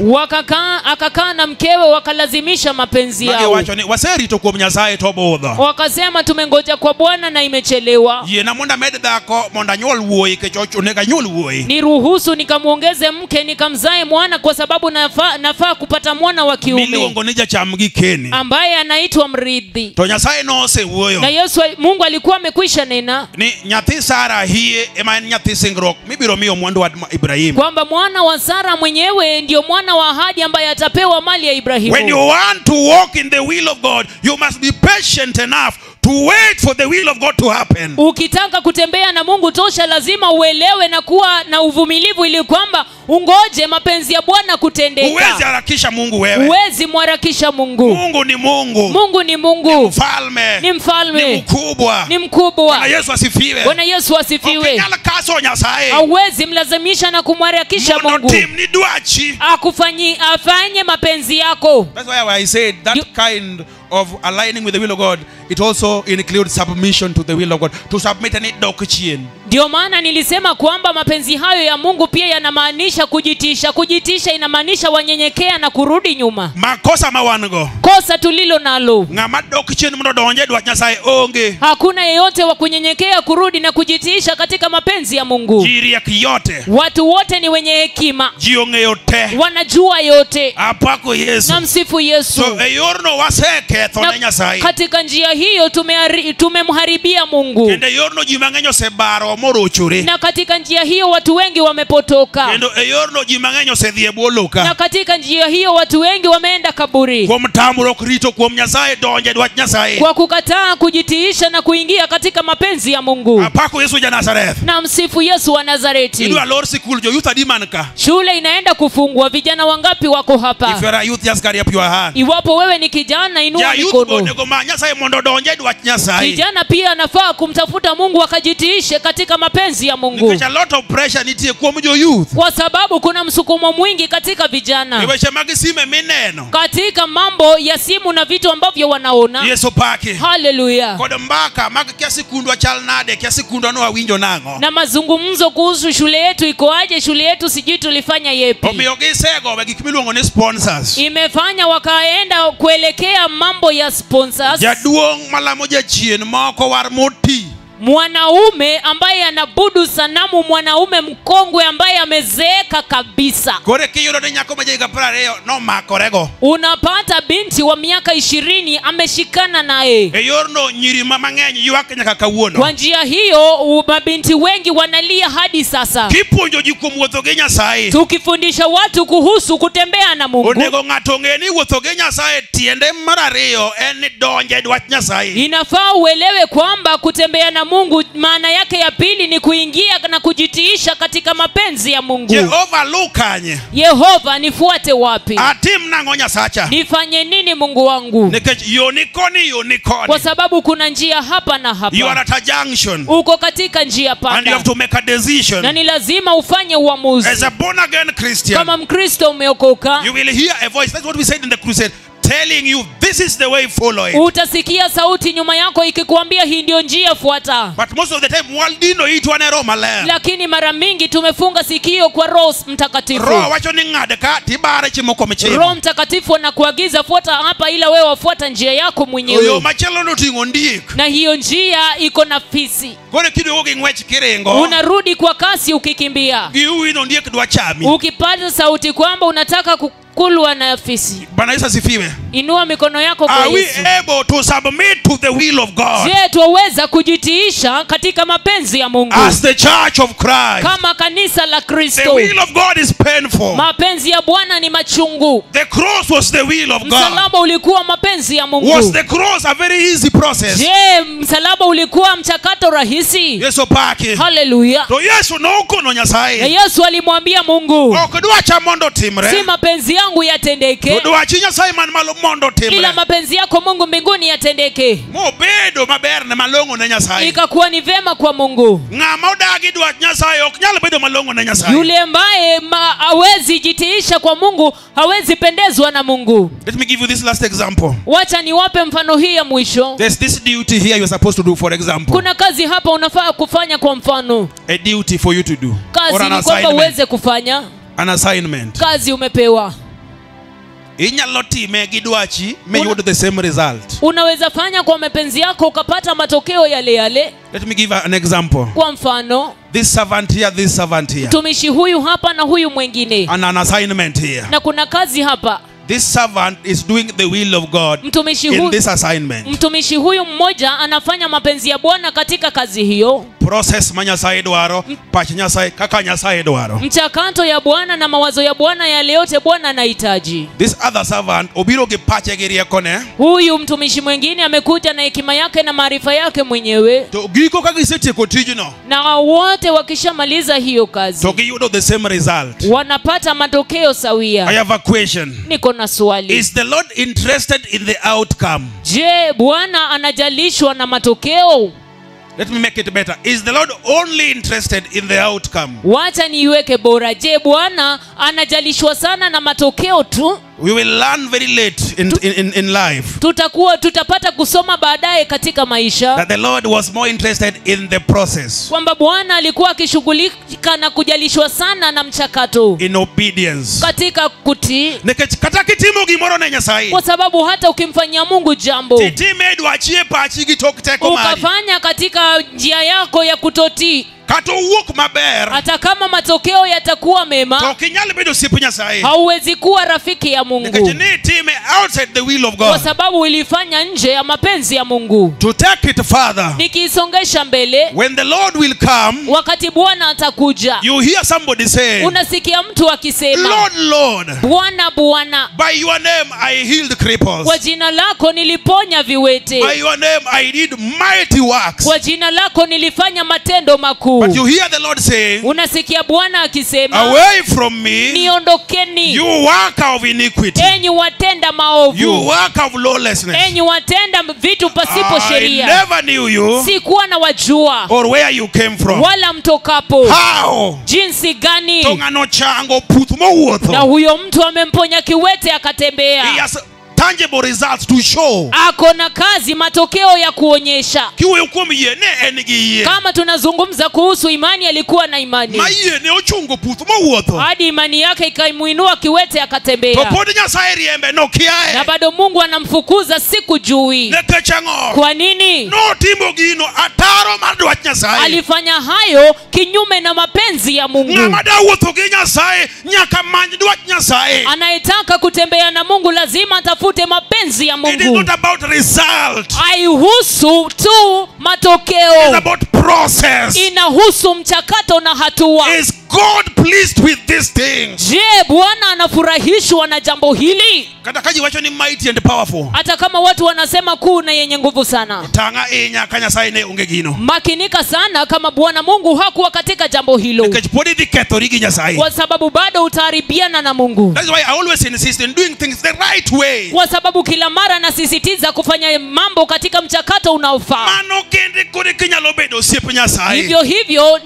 Akakaa na mkewe wakalazimisha mapenzi yao. Magi wacho ni waserito kuom Nyasaye to bodho. Wakasema tumengoja kwa Bwana na imechelewa. Yena monda med dhako monda nyuol wuoyi kechocho nega nyuol wuoyi. Niruhusu nikamuongeze mke nikamzae mwana kwa sababu nafaa kupata mwana wa kiume. Miluongo ni jacham gi Keni. Ambaye anaitwa mrithi. To Nyasaye no osewuoyo. Na Mungu alikuwa amekwisha nena. Ni nyathi Sara hie ema nyathi singruok mibiro miyo mwandu wa Ibrahim. Kwamba mwana wa Sara mwenyewe ndio mwana wa ahadi ambaye atapewa mali ya Ibrahimu. When you want to walk in the will of God, you must be patient enough to wait for the will of God to happen. Ukitaka kutembea na Mungu tosha lazima uelewe na kuwa na uvumilivu ili kwamba ungoje mapenzi ya Bwana kutendeka. Huwezi harakisha Mungu wewe. Huwezi mharakisha Mungu. Mungu ni Mungu. Mungu ni Mungu. Ni mfalme. Ni mfalme. Ni mkubwa. Ni mkubwa. Bwana Yesu asifiwe. Bwana Yesu asifiwe. Ukinyala kaso Nyasaye. Hauwezi mlazimisha na kumharakisha Mungu. Tim ni dwachi. Afanye mapenzi yako. That's why I said that kind of aligning with the will of God, it also includes submission to the will of God. To submit any doctrine. Ndio maana nilisema kwamba mapenzi hayo ya Mungu pia yanamaanisha kujitisha. Kujitisha inamaanisha wanyenyekea na kurudi nyuma. Makosa mawango. Kosa tulilo nalo. Ngama doctrine mno donje dwach Nyasaye onge. Hakuna yeyote wa kunyenyekea kurudi na kujitisha katika mapenzi ya Mungu. Jiriak yote. Watu wote ni wenye hekima. Jionge yote. Wanajua yote. Apako Yesu. Na msifu Yesu. So eyorno waseke thone Nyasaye. Katika njia hiyo tumemharibia Mungu. Kende yorno jimang'eny osebaro morochore. Na katika njia hiyo watu wengi wamepotoka. Kendo eyorno ji mang'eny osedhie bwoloka. Na katika njia hiyo watu wengi wameenda kaburi. Kuom tamruok rito kuom Nyasaye donje dwach Nyasaye. Kwa kukataa kujitiisha na kuingia katika mapenzi ya Mungu. Apako Yesu ja Nazareth. Na msifu Yesu wa Nazareti. Idwa lor sikul jo youth adi man ka. Shule inaenda kufungwa, vijana wangapi wako hapa? If you are a youth, just carry up your hand. Iwapo wewe ni kijana, inua mikono. Kijana pia anafaa kumtafuta Mungu akajitiishe katika mapenzi ya Mungu. Kwa sababu kuna msukumo mwingi katika vijana. Katika mambo ya simu na vitu ambavyo wanaona. Hallelujah. Na mazungumzo kuhusu shule yetu iko aje, shule yetu sijui tulifanya yepi. Imefanya wakaenda kuelekea mambo ya sponsors. Jaduong malamo jachien moko war moti. Mwanaume ambaye anabudu sanamu, mwanaume mkongwe ambaye amezeeka kabisa. Kore kiyudo ni nyako majiga prareyo no makorego. Unapata binti wa miaka 20 ameshikana naye. Eyorno nyiri mang'eny ywak nyaka kawuono. Kwa njia hiyo mabinti wengi wanalia hadi sasa. Kipuonjo ji kuom wuotho gi Nyasaye. Tukifundisha watu kuhusu kutembea na Mungu. Onego ng'ato ng'e ni wuotho gi Nyasaye tiende mar ariyo en ni donje dwach Nyasaye. Inafaa uelewe kwamba kutembea na Mungu maana yake ya pili ni kuingia na kujitiisha katika mapenzi ya Mungu. Jehova lukanye. Yehova nifuate wapi? Atim nango Nyasacha. Nifanye nini Mungu wangu? Nikech yonikoni. Kwa sababu kuna njia hapa na hapa. You are at a junction. Uko katika njia panda. And you have to make a decision. Na ni lazima ufanye uamuzi. As a born again Christian. Kama Mkristo umeokoka. You will hear a voice. That's what we said in the crusade. Telling you this is the way, follow it. Utasikia sauti nyuma yako ikikuambia hii ndio njia, fuata. But most of the time waldino itwa ne Roho Maler. Lakini mara mingi tumefunga sikio kwa Roho Mtakatifu. Roho wacho ni ng'ade ka tibare chimoko mechimo. Roho Mtakatifu anakuagiza fuata hapa, ila wewe wafuata njia yako mwenyewe. Yo machelo no tingo ndiek. Na hiyo njia iko na fisi. Kore kidogo ng'wech kirengo. Unarudi kwa kasi ukikimbia. Giui no ndiek dwa chami. Ukipata sauti kwamba unataka kulwa na fisi. Bwana Yesu asifiwe. Inua mikono yako kwa Yesu. Are we able to submit to the will of God? Je, tuweza kujitiisha katika mapenzi ya Mungu? As the church of Christ. Kama kanisa la Kristo. The will of God is painful. Mapenzi ya Bwana ni machungu. The cross was the will of God. Msalaba ulikuwa mapenzi ya Mungu. Was the cross a very easy process? Je, msalaba ulikuwa mchakato rahisi? Yesu paki. Hallelujah. To Yesu no kono Nyasaye. Na Yesu alimwambia Mungu, okudwa cha mondo timre. Si mapenzi yangu yatendeke. Odwa chi Nyasaye man malo mondo timre. Ila mapenzi yako Mungu mbinguni yatendeke. Mobedo maber ne malongo ne Nyasaye. Ikakuwa ni vema kwa Mungu. Ng'ama odagi dwach Nyasaye ok nyal bedo malongo ne Nyasaye. Yule ambaye hawezi jitiisha kwa Mungu hawezi pendezwa na Mungu. Let me give you this last example. Wacha niwape mfano hii ya mwisho. There's this duty here you're supposed to do, for example. Kuna kazi hapa unafaa kufanya, kwa mfano. A duty for you to do. Kazi ni kwamba uweze kufanya. An assignment. Kazi umepewa. Inyalo time gi dwachi meyud the same result. Unaweza fanya kwa mapenzi yako ukapata matokeo yale yale. Let me give an example. Kwa mfano, this servant here. Mtumishi huyu hapa na huyu mwingine. And an assignment here. Na kuna kazi hapa. This servant is doing the will of God in this assignment. Mtumishi huyu mmoja anafanya mapenzi ya Bwana katika kazi hiyo. Process Nyasaye dwaro, pach Nyasaye kaka Nyasaye dwaro. Mchakato ya Bwana na mawazo ya Bwana yale yote Bwana anahitaji. This other servant obiro gi pache gi rieko ne. Huyu mtumishi mwingine amekuja na hekima yake na maarifa yake mwenyewe. To giko ka gisetieko tijno. Na wote wakishamaliza hiyo kazi. To giyudo the same result. Wanapata matokeo sawia. I have a question. Niko na swali. Is the Lord interested in the outcome? Je, Bwana anajalishwa na matokeo? Let me make it better. Is the Lord only interested in the outcome? Wacha niweke bora. Je, Bwana anajalishwa sana na matokeo tu? We will learn very late in life. Tutapata kusoma baadaye katika maisha. That the Lord was more interested in the process. Kwamba Bwana alikuwa akishughulika na kujalishwa sana na mchakato. In obedience. Katika kutii. Kata kitimo gimoro ne Nyasaye. Kwa sababu hata ukimfanyia Mungu jambo. Titime dwachie pachi gi tok teko mari. Ukafanya katika njia yako ya kutotii. Kato uok maber. Hata kama matokeo yatakuwa mema. To kinyal bedo siep Nyasaye. Hauwezi kuwa rafiki ya Mungu. Nikajini time outside the will of God. Kwa sababu ulifanya nje ya mapenzi ya Mungu. To take it further. Nikisongesha mbele. When the Lord will come. Wakati Bwana atakuja. You hear somebody say. Unasikia mtu akisema. Lord, Lord. Bwana, Bwana. By your name I healed cripples. Kwa jina lako niliponya viwete. By your name I did mighty works. Kwa jina lako nilifanya matendo makuu. But you hear the Lord say. Unasikia Bwana akisema. Away from me. Niondokeni. You worker of iniquity. Enyi watenda maovu. You worker of lawlessness. Enyi watenda vitu pasipo sheria. I never knew you. Sikuwa na wajua. Or where you came from. Wala mtokapo. How? Jinsi gani? Tongano chango puthmo wuotho. Na huyo mtu amemponya kiwete akatembea. He has tangible results to show. Ako na kazi, matokeo ya kuonyesha. Kiwe kuom yie ne en gi yie. Kama tunazungumza kuhusu imani, alikuwa na imani. Ma yie ne ochungo puthmo wuotho. Hadi imani yake ikaimuinua kiwete akatembea. To pod Nyasaye riembe no kiae. Na bado Mungu anamfukuza sikujui. Nikech ang'o? Kwa nini? No timo gino ataro mar dwach Nyasaye. Alifanya hayo kinyume na mapenzi ya Mungu. Ng'ama da wuotho gi Nyasaye nyaka many dwach Nyasaye. Anayetaka kutembea na Mungu lazima atafute mapenzi ya Mungu. It is not about result. Haihusu tu matokeo. It is about process. Inahusu mchakato na hatua. Is God pleased with these things? Je, Bwana anafurahishwa na jambo hili? Kata kaji wacho ni mighty and powerful. Hata kama watu wanasema kuu na yenye nguvu sana. Tanga inya ka Nyasaye ne onge gino. Makinika sana kama Bwana Mungu hakuwa katika jambo hilo. Nikech podi dhi ketho gi Nyasaye. Kwa sababu bado utaharibiana na Mungu. That's why I always insist in doing things the right way. Kwa sababu kila mara nasisitiza kufanya mambo katika mchakato unaofaa. Mano kende kodi kinyalo bedo osiep Nyasaye.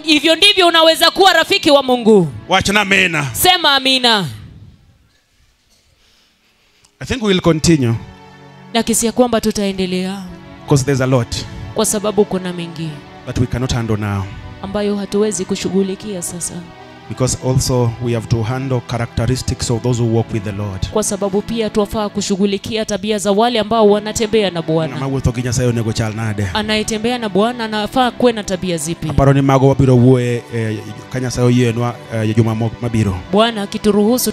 Hivyo ndivyo unaweza kuwa rafiki wa Mungu. Wachana amena. Sema amina. I think we will continue. Nakisia kwamba tutaendelea. Because there's a lot. Kwa sababu kuna mengi that we cannot handle now. Ambayo hatuwezi kushughulikia sasa. Because also we have to handle characteristics of those who walk with the Lord. Kwa sababu pia tuwafaa kushughulikia tabia za wale ambao wanatembea na Bwana. Anayetembea na Bwana anafaa kuwe na tabia zipi? Aparoni mago wabiro wuoye kanyasayo yenwa juma mabiro. Bwana akituruhusu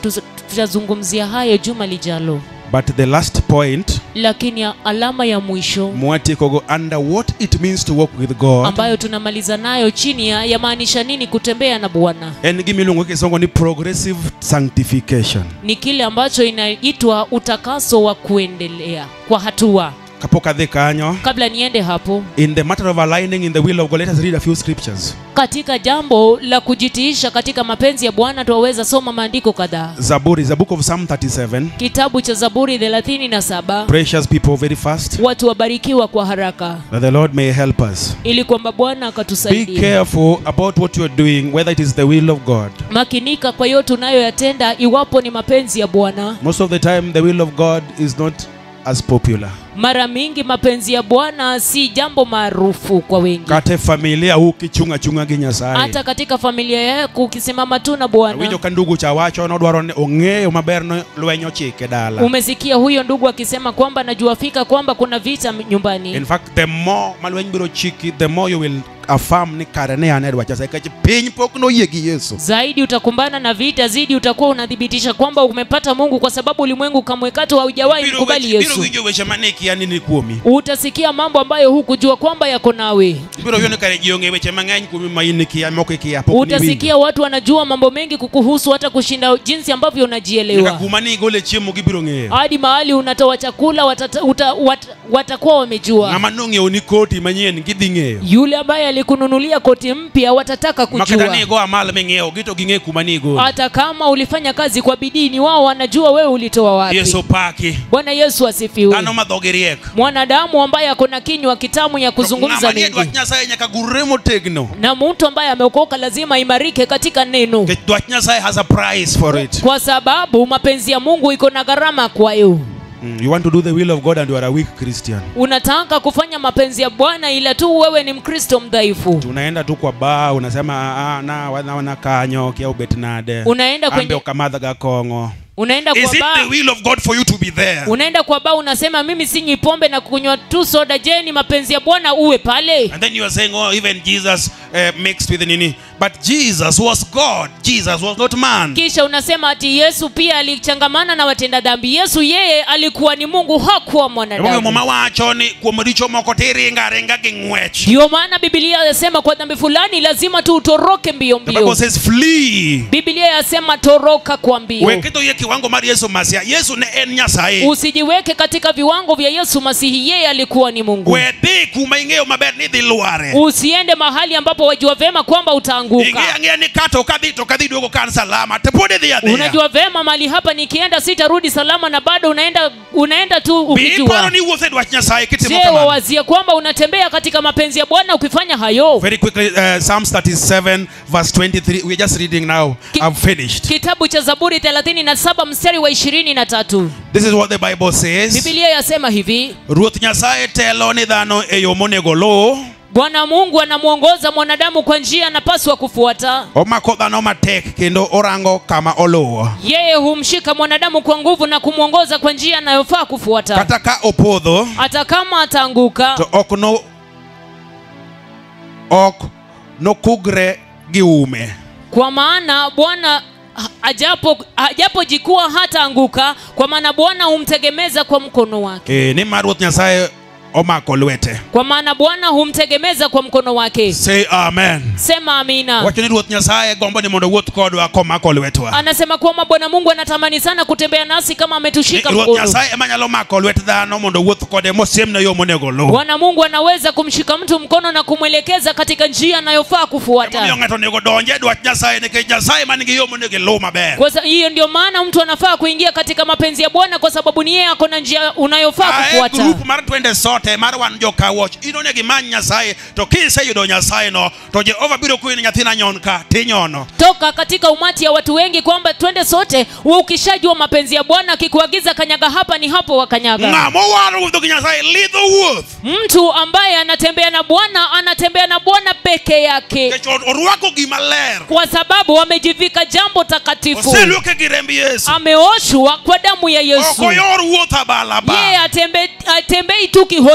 tutazungumzia hayo juma lijalo. But the last point, lakini alama ya mwisho mwatikogo under what it means to walk with God, ambayo tunamaliza nayo chini ya maanisha nini kutembea na Bwana, en gimilungo kisongo ni progressive sanctification. Ni kile ambacho inaitwa utakaso wa kuendelea kwa hatua. Kapoka de kanyo, kabla niende hapo, in the matter of aligning in the will of God, let us read a few scriptures. Katika jambo la kujitiisha katika mapenzi ya Bwana tuwaweza soma maandiko kadhaa. Zaburi, the book of Psalm 37. Kitabu cha Zaburi 37. Precious people, very fast. Watu wabarikiwa kwa haraka. That the Lord may help us. Ili kwamba Bwana akatusaidia. Be careful about what you are doing, whether it is the will of God. Makinika kwa yote unayoyatenda iwapo ni mapenzi ya Bwana. Most of the time the will of God is not as popular. Mara mingi mapenzi ya Bwana si jambo maarufu kwa wengi. Kate familia ukichunga gi Nyasaye. Hata katika familia yako ukisimama tu na Bwana. Winjo ka ndugu cha wacho no dwaro ne ong'eyo maber no lwenyo chike dala. Umesikia huyo ndugu akisema kwamba najua fika kwamba kuna vita nyumbani. In fact, the more malweny biro chiki, the more you will affirm ni kare ne ane dwacha sai kachi piny pok no yie gi Yesu. Zaidi utakumbana na vita, zaidi utakuwa unadhibitisha kwamba umepata Mungu, kwa sababu ulimwengu kamwe katu haujawahi kukubali Yesu. Biro winjo weche maneki yani ni kuomi. Utasikia mambo ambayo hukujua kwamba yako nawe. Biro yone kare jionge weche mang'eny kuomi mainiki ya moko kia pok ni. Utasikia watu wanajua mambo mengi kukuhusu hata kushinda jinsi ambavyo unajielewa. Nikakumani gole chiemo gibiro ng'eyo. Hadi mahali unatoa chakula watakuwa wamejua. Ng'ama nong'eyo ni koti manyien gidhi ng'eyo. Yule ambaye alikununulia koti mpya watataka kujua. Makatani go amal meng'eyo gito ging'e kumani go. Hata kama ulifanya kazi kwa bidii, ni wao wanajua wewe ulitoa wapi. Yesu paki. Bwana Yesu asifiwe. Ano madhogeriek. Mwanadamu ambaye akona kinywa kitamu ya kuzungumza mengi. Dwach Nyasaye nyaka guremo tegno. Na mtu ambaye ameokoka lazima imarike katika neno. Dwach Nyasaye has a price for it. Kwa sababu mapenzi ya Mungu iko na gharama kwayo. You want to do the will of God and you are a weak Christian. Unataka kufanya mapenzi ya Bwana ila tu wewe ni Mkristo mdhaifu. Unaenda tu kwa bar unasema na wana kanyo kia ubet nade. Unaenda kwenye ambe okamadha ga kongo. Unaenda kwa Is it the will of God for you to be there? Unaenda kwa baa unasema mimi sinywi pombe na kunywa tu soda. Je, ni mapenzi ya Bwana uwe pale? And then you are saying, oh, even Jesus mixed with nini. But Jesus was God. Jesus was not man. Kisha unasema ati Yesu pia alichangamana na watenda dhambi. Yesu yeye alikuwa ni Mungu, hakuwa mwanadamu. Ndio maana Biblia inasema kwa dhambi fulani lazima tu utoroke mbio mbio. The Bible says flee. Biblia inasema toroka kwa mbio. Usijiweke katika viwango vya Yesu Masihi, yeye alikuwa ni Mungu. Usiende mahali ambapo wajua vema kwamba utaanguka. Unajua vema mahali hapa nikienda sitarudi salama, na bado unaenda tu ukijua. Je, wawazia kwamba unatembea katika mapenzi ya Bwana ukifanya hayo? Very quickly, Psalms 37 verse 23. We're just reading now. I've finished. Kitabu cha Zaburi 37 mstari wa 23. This is what the Bible says. Biblia yasema hivi: Ruoth Nyasaye telo ni dhano e yo monego luw. Bwana Mungu anamuongoza mwanadamu kwa njia anapaswa kufuata. Omako dhano matek kendo orango kama oluwo. Yeye humshika mwanadamu kwa nguvu na kumuongoza kwa njia anayofaa kufuata. Kata ka opodho, hata kama ataanguka, to ok no kugre giume. Kwa maana Bwana ajapojikuwa hataanguka, kwa maana Bwana humtegemeza kwa mkono wake. Ni Ruoth Nyasaye omako lwete. Kwa maana Bwana humtegemeza kwa mkono wake. Say amen. Sema amina. Wacho ni Ruoth Nyasaye gombo ni mondo wuoth kodwa komako lwetwa. Anasema kwamba Bwana Mungu anatamani sana kutembea nasi kama ametushika mkono. Ruoth Nyasaye emanyalo mako lwet dhano mondo wuoth kode mosiemna yo monego luw. Bwana Mungu anaweza kumshika mtu mkono na kumwelekeza katika njia anayofaa kufuata. Ng'ato nego donje dwach Nyasaye nikech Nyasaye manigi yo monego luw maber. Kwa hiyo ndio maana mtu anafaa kuingia katika mapenzi ya Bwana, kwa sababu ni yeye ako na njia unayofaa kufuata. Group mar 20 mar wan joka watch inone gimany Nyasaye to kiseyudo Nyasaye no to Jehova biro kuini nyathina nyon ka tinyono. Toka katika umati ya watu wengi kwamba twende sote, wewe ukishajua mapenzi ya Bwana akikuagiza kanyaga hapa ni hapo wakanyaga. Ngamo waro with Nyasaye lead the woods. Mtu ambaye anatembea na Bwana peke yake. Orwako gimaler. Kwa sababu amejivika jambo takatifu. Oseluke girembi Yesu. Ameoshwa kwa damu ya Yesu. Okoyor wuotha balaba. Yeye atembei tu kiholela.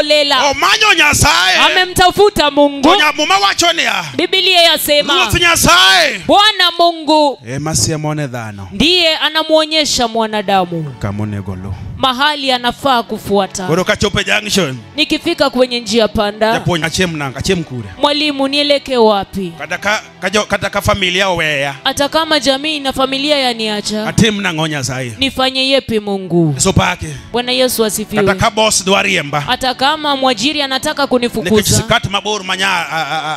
Omanyo Nyasaye. Amemtafuta Mungu. Onyamuma wacho niya. Biblia yasema Ruoth Nyasaye, Bwana Mungu masiemone dhano, ndiye anamuonyesha mwanadamu kamonego luw, mahali anafaa kufuata. Koro kachope junction, nikifika kwenye njia panda, japuonj achiem kure. Mwalimu nielekee wapi? Kata ka familia oweya. Hata kama jamii na familia yaniacha, atim nang'o Nyasaye? Nifanye yepi Mungu? So pake. Bwana Yesu asifiwe. Kata ka boss dwa riemba. Hata kama mwajiri anataka kunifukuza. Sikat mabor manya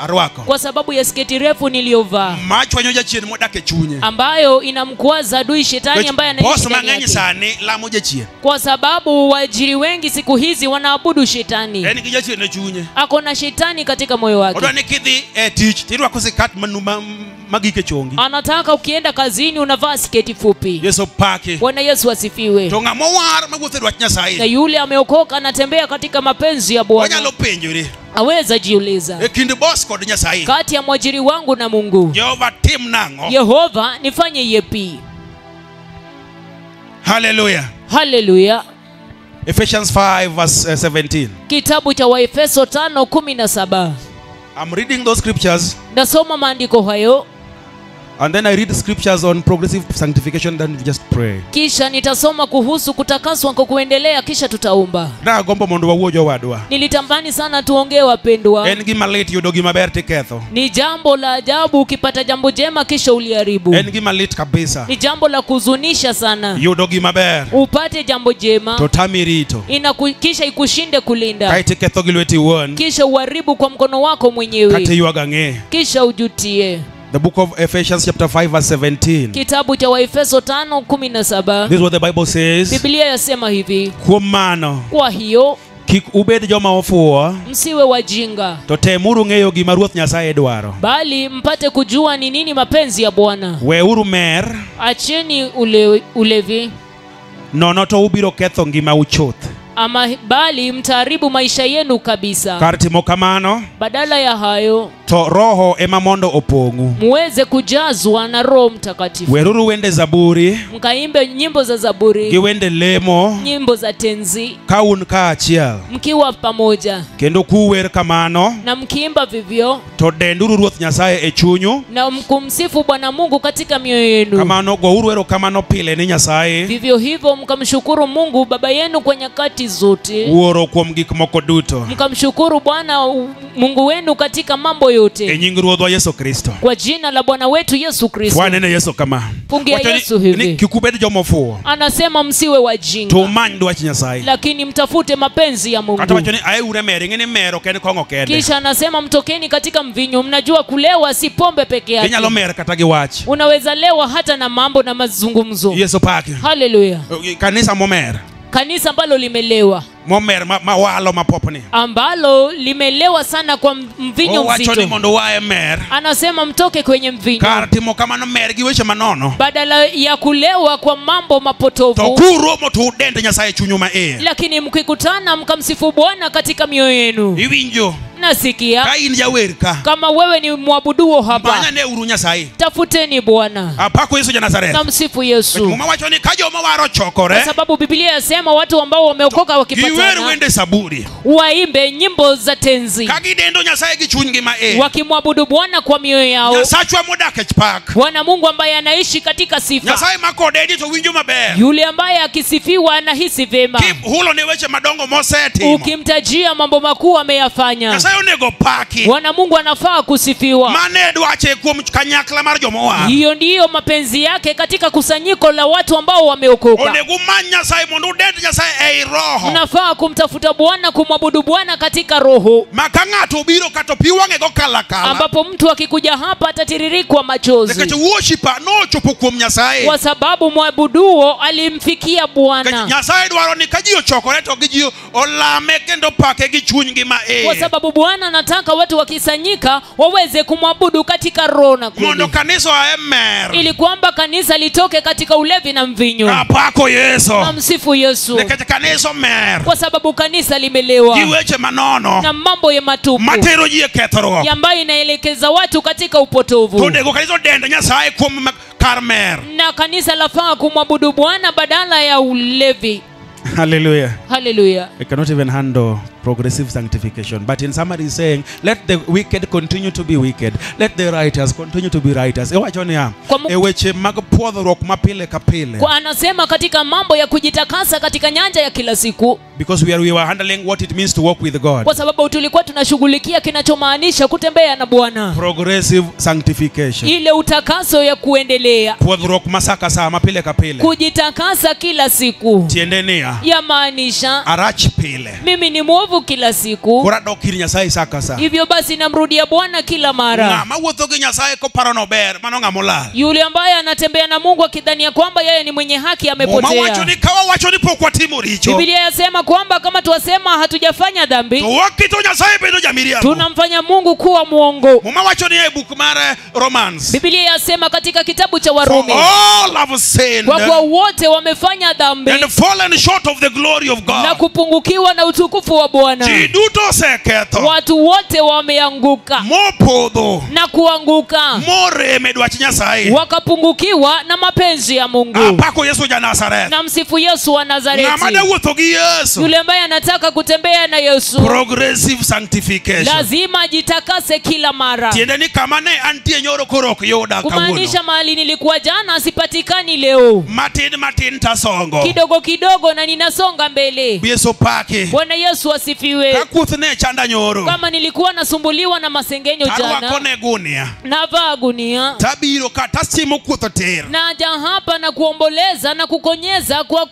arwako. Kwa sababu ya sketi refu niliyovaa. Machwanyo jachien modake chunye. Ambayo inamkwaza adui shetani ambaye anaishi ndani yake. Boss mang'eny sani lamo jachien. Kwa sababu waajiri wengi siku hizi wanaabudu shetani. Yaani kijachien chunye. Ako na shetani katika moyo wake. Odwa nikidhi tich tirwako sikat magike chongi. Anataka ukienda kazini unavaa sketi fupi. Yesu pake. Bwana Yesu asifiwe. To ng'amo war mawuotho dwach Nyasaye. Na yule ameokoka anatembea katika mapenzi ya Bwana. Wanyalo penjore. Aweza jiuliza. Kinde boss kod Nyasaye. Kati ya mwajiri wangu na Mungu. Jehova tim nang'o? Yehova nifanye yepi? Hallelujah. Hallelujah. Ephesians 5 verse 17. Kitabu cha Waefeso 5:17. I'm reading those scriptures. Nasoma maandiko hayo. And then I read scriptures on progressive sanctification, then we just pray. Kisha nitasoma kuhusu kutakaswa kwa kuendelea, kisha tutaomba. Na gombo mondo wawuojo wadwa. Nilitamani sana tuongee wapendwa. En gima lit yudo gima ber tiketho. Ni jambo la ajabu ukipata jambo jema kisha uliharibu. En gima lit kabisa. Ni jambo la kuzunisha sana. Yudo gima ber. Upate jambo jema. To tami rito. Kisha ikushinde kulinda. Kai tiketho gi lweti wuon. Kisha uharibu kwa mkono wako mwenyewe. Kati yuaga ng'e. Kisha ujutie. The book of Ephesians chapter 5 verse 17. Kitabu cha Waefeso 5:17. This is what the Bible says. Biblia yasema hivi. Kuom mano, kwa hiyo kik ubed joma ofuwo, msiwe wajinga, to temuru ng'eyo gima Ruoth Nyasaye dwaro, bali mpate kujua ni nini mapenzi ya Bwana. Weuru mer, acheni ulevi, nono to ubiro ketho ngima uchuth. ama bali mtaharibu maisha yenu kabisa. Kar timo kamano, badala ya hayo to roho ema mondo opong'u. muweze kujazwa na Roho Mtakatifu. Weruru wende zaburi, mkaimbe nyimbo za zaburi, gi wende lemo, nyimbo za tenzi, kaun kaachiel, mkiwa pamoja, kendo kuwer kamano, na mkiimba vivyo, to denduru Ruoth Nyasaye e chunyu, na mkumsifu Bwana Mungu katika mioyo yenu. kamano gouru erokamano pile ni Nyasaye, vivyo hivyo mkamshukuru Mungu Baba yenu kwa nyakati zote, Wuoro kuom gik moko duto, mkamshukuru Bwana Mungu wenu katika mambo yote, e nying Ruodhwa Yesu Kristo. kwa jina la Bwana wetu Yesu Kristo. Wanene Yesu kama Fungia Yesu hivi, kikubed jomofuo, anasema msiwe wajinga, to many dwach Nyasaye, lakini mtafute mapenzi ya Mungu. kata wachoni aeure mere, ng'eni mero ken kong'o kende, Kisha anasema mtokeni katika mvinyo. Mnajua kulewa si pombe peke yake, inyalo mer kata gi wach. unaweza lewa hata na mambo na mazungumzo. Yesu paki. Haleluya. Kanisa momer, Kanisa ambalo limelewa, momer mawalo mapopni, ambalo limelewa sana kwa mvinyo wachoni mzito, mondo wae mer, anasema mtoke kwenye mvinyo. kar timo kamano mer gi weche manono, badala ya kulewa kwa mambo to mapotovu, kuromo to udend Nyasaye chunyu ma iye, lakini mkikutana mkamsifu Bwana katika mioyo yenu. iwinjo Nasikia ka in jawer ka, kama wewe ni mwabuduo hapa, manya ne uru Nyasaye, tafuteni Bwana, apako Yesu ja Nazareth. na msifu Yesu, Muma wachoni ka joma waro kwa chokore, sababu Biblia yasema watu ambao wameokoka giwer wakipatana wende saburi, waimbe nyimbo za tenzi, ka gidendo Nyasaye gi chunygi ma iye, wakimwabudu Bwana kwa mioyo yao. Nyasachwa modak e chpak, Bwana Mungu ambaye anaishi katika sifa, Nyasaye makodedi to winjo maber, yule ambaye akisifiwa anahisi vema, kim hulo ne weche madongo mosetimo, ukimtajia mambo makuu ameyafanya. Nyasaye onego paki. Bwana Mungu anafaa kusifiwa. Mane dwache kuom kanyakla mar jomowa, Hiyo ndiyo mapenzi yake katika kusanyiko la watu ambao wameokoka. onego many Nyasaye mondo udend Nyasaye ei roho, Mnafaa kumtafuta Bwana, kumwabudu Bwana katika roho, maka ng'ato obiro kato pi wang'e go kalakala, ambapo mtu akikuja hapa atatiririkwa machozi, nikech worshiper nochopo kuom Nyasaye, kwa sababu mwabuduo alimfikia Bwana. Nyasaye dwaro ni ka ji ochokore to gi ji olame kendo pake gi chunygi ma Kwa iye, sababu Bwana anataka watu wakisanyika waweze kumwabudu katika roho na mondo kweli, kanisa oae mer, ili kwamba kanisa litoke katika ulevi na mvinyo. apako Yesu, Na msifu Yesu, nikech kanisa mer kwa sababu kanisa limelewa gi weche manono na mambo ya matupu matero ji e kethruok, ambayo inaelekeza watu katika to upotovu. onego kanisa odend Nyasaye kuom kar mer. Na kanisa lafaa kumwabudu Bwana badala ya ulevi. Hallelujah. Hallelujah. I cannot even handle progressive sanctification, but in summary is saying, let the wicked continue to be wicked, let the righteous continue to be righteous. Eweche mag puodhruok mapile ka pile, Kwa anasema katika mambo ya kujitakasa katika nyanja ya kila siku, because we were handling what it means to walk with God. kwa sababu tulikuwa tunashughulikia kinachomaanisha kutembea na Bwana, Progressive sanctification, ile utakaso ya kuendelea, puodhruok masaka saa mapile ka pile, kujitakasa kila siku, tiende niya ya maanisha arach pile, mimi ni mwovu kila siku, kora dok ir Nyasaye saka saa, hivyo basi namrudia Bwana kila mara. ng'ama wuotho gi Nyasaye koparo nober, mano ng'ama olal. Yule ambaye anatembea na Mungu akidhania kwamba yeye ni mwenye haki Muma amepotea. wacho ni kawa wacho ni pok watimo richo, Biblia yasema kwamba kama tuwasema hatujafanya dhambi, to wakito Nyasaye bedo jamiriambo. tunamfanya Mungu kuwa mwongo. Muma wacho ni e book mar Romans, Biblia yasema katika kitabu cha for Warumi, all have sinned kwa kuwa wote wamefanya dhambi and fallen short of the glory of na God. kupungukiwa na utukufu wa Bwana. Ji duto oseketho, Watu wote wameanguka mopodho, na kuanguka, moreme dwach Nyasaye. wakapungukiwa na mapenzi ya Mungu. Apako Yesu ja Nazareth. Na msifu Yesu wa Nazareti, Ng'ama da wuotho gi Yesu. yule ambaye anataka kutembea na Yesu Progressive sanctification. lazima jitakase kila mara. Tiende ni kama ne antie nyoro koro ok yuda Kumaanisha kawuono. mahali nilikuwa jana sipatikani leo, Matin tasongo. kidogo kidogo na ninasonga mbele. Yesu paki. Bwana Yesu asifiwe. Ka kuth ne chanda nyoro, Kama nilikuwa nasumbuliwa na masengenyo tarwako jana, ne gunia, navaa gunia, tabiro kata simo kuotho tir. naja hapa na kuomboleza na kukonyeza kwa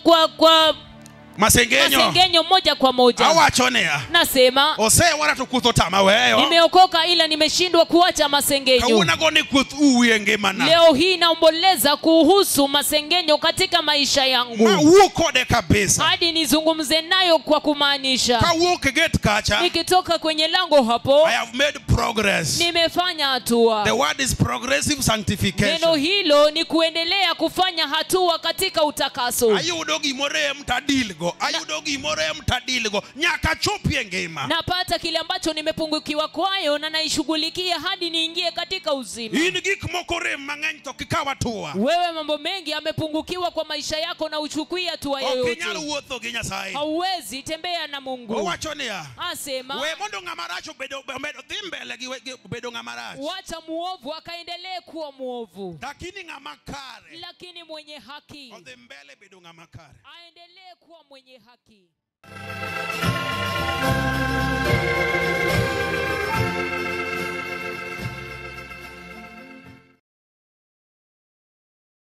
masengenyo moja kwa moja. Awacho niya, Nasema osewara to kuth otama weyo. nimeokoka ila nimeshindwa kuacha masengenyo. Kawuono go ni kuth uwi e ngimana. Leo hii naomboleza kuhusu masengenyo katika maisha yangu, Wuo kode kabisa. hadi nizungumze nayo kwa kumaanisha. Kawuok e gate kacha, Nikitoka kwenye lango hapo, I have made progress. nimefanya hatua. The word is progressive Neno sanctification. hilo ni kuendelea kufanya hatua katika utakaso. Ayudo gimorem tadil go. tadilgo ayudo gimore mtadilgo nyaka chopie ngima. Napata kile ambacho nimepungukiwa kwayo na naishughulikia hadi niingie katika uzima. In gik moko rem mang'eny to kikawa tuwa. Wewe mambo mengi yamepungukiwa kwa maisha yako na uchukui hatua yoyote. Okinyal wuotho gi Nyasaye. Hauwezi tembea na Mungu. Owacho niya. Asema. We mondo ng'ama rach obedo dhi mbele gi bedo ng'ama rach. Wacha muovu akaendelee kuwa muovu. Lakini ng'ama kare. Lakini mwenye haki. Odhi mbele bedo ng'ama kare. Aendelee kuwa mwenye haki.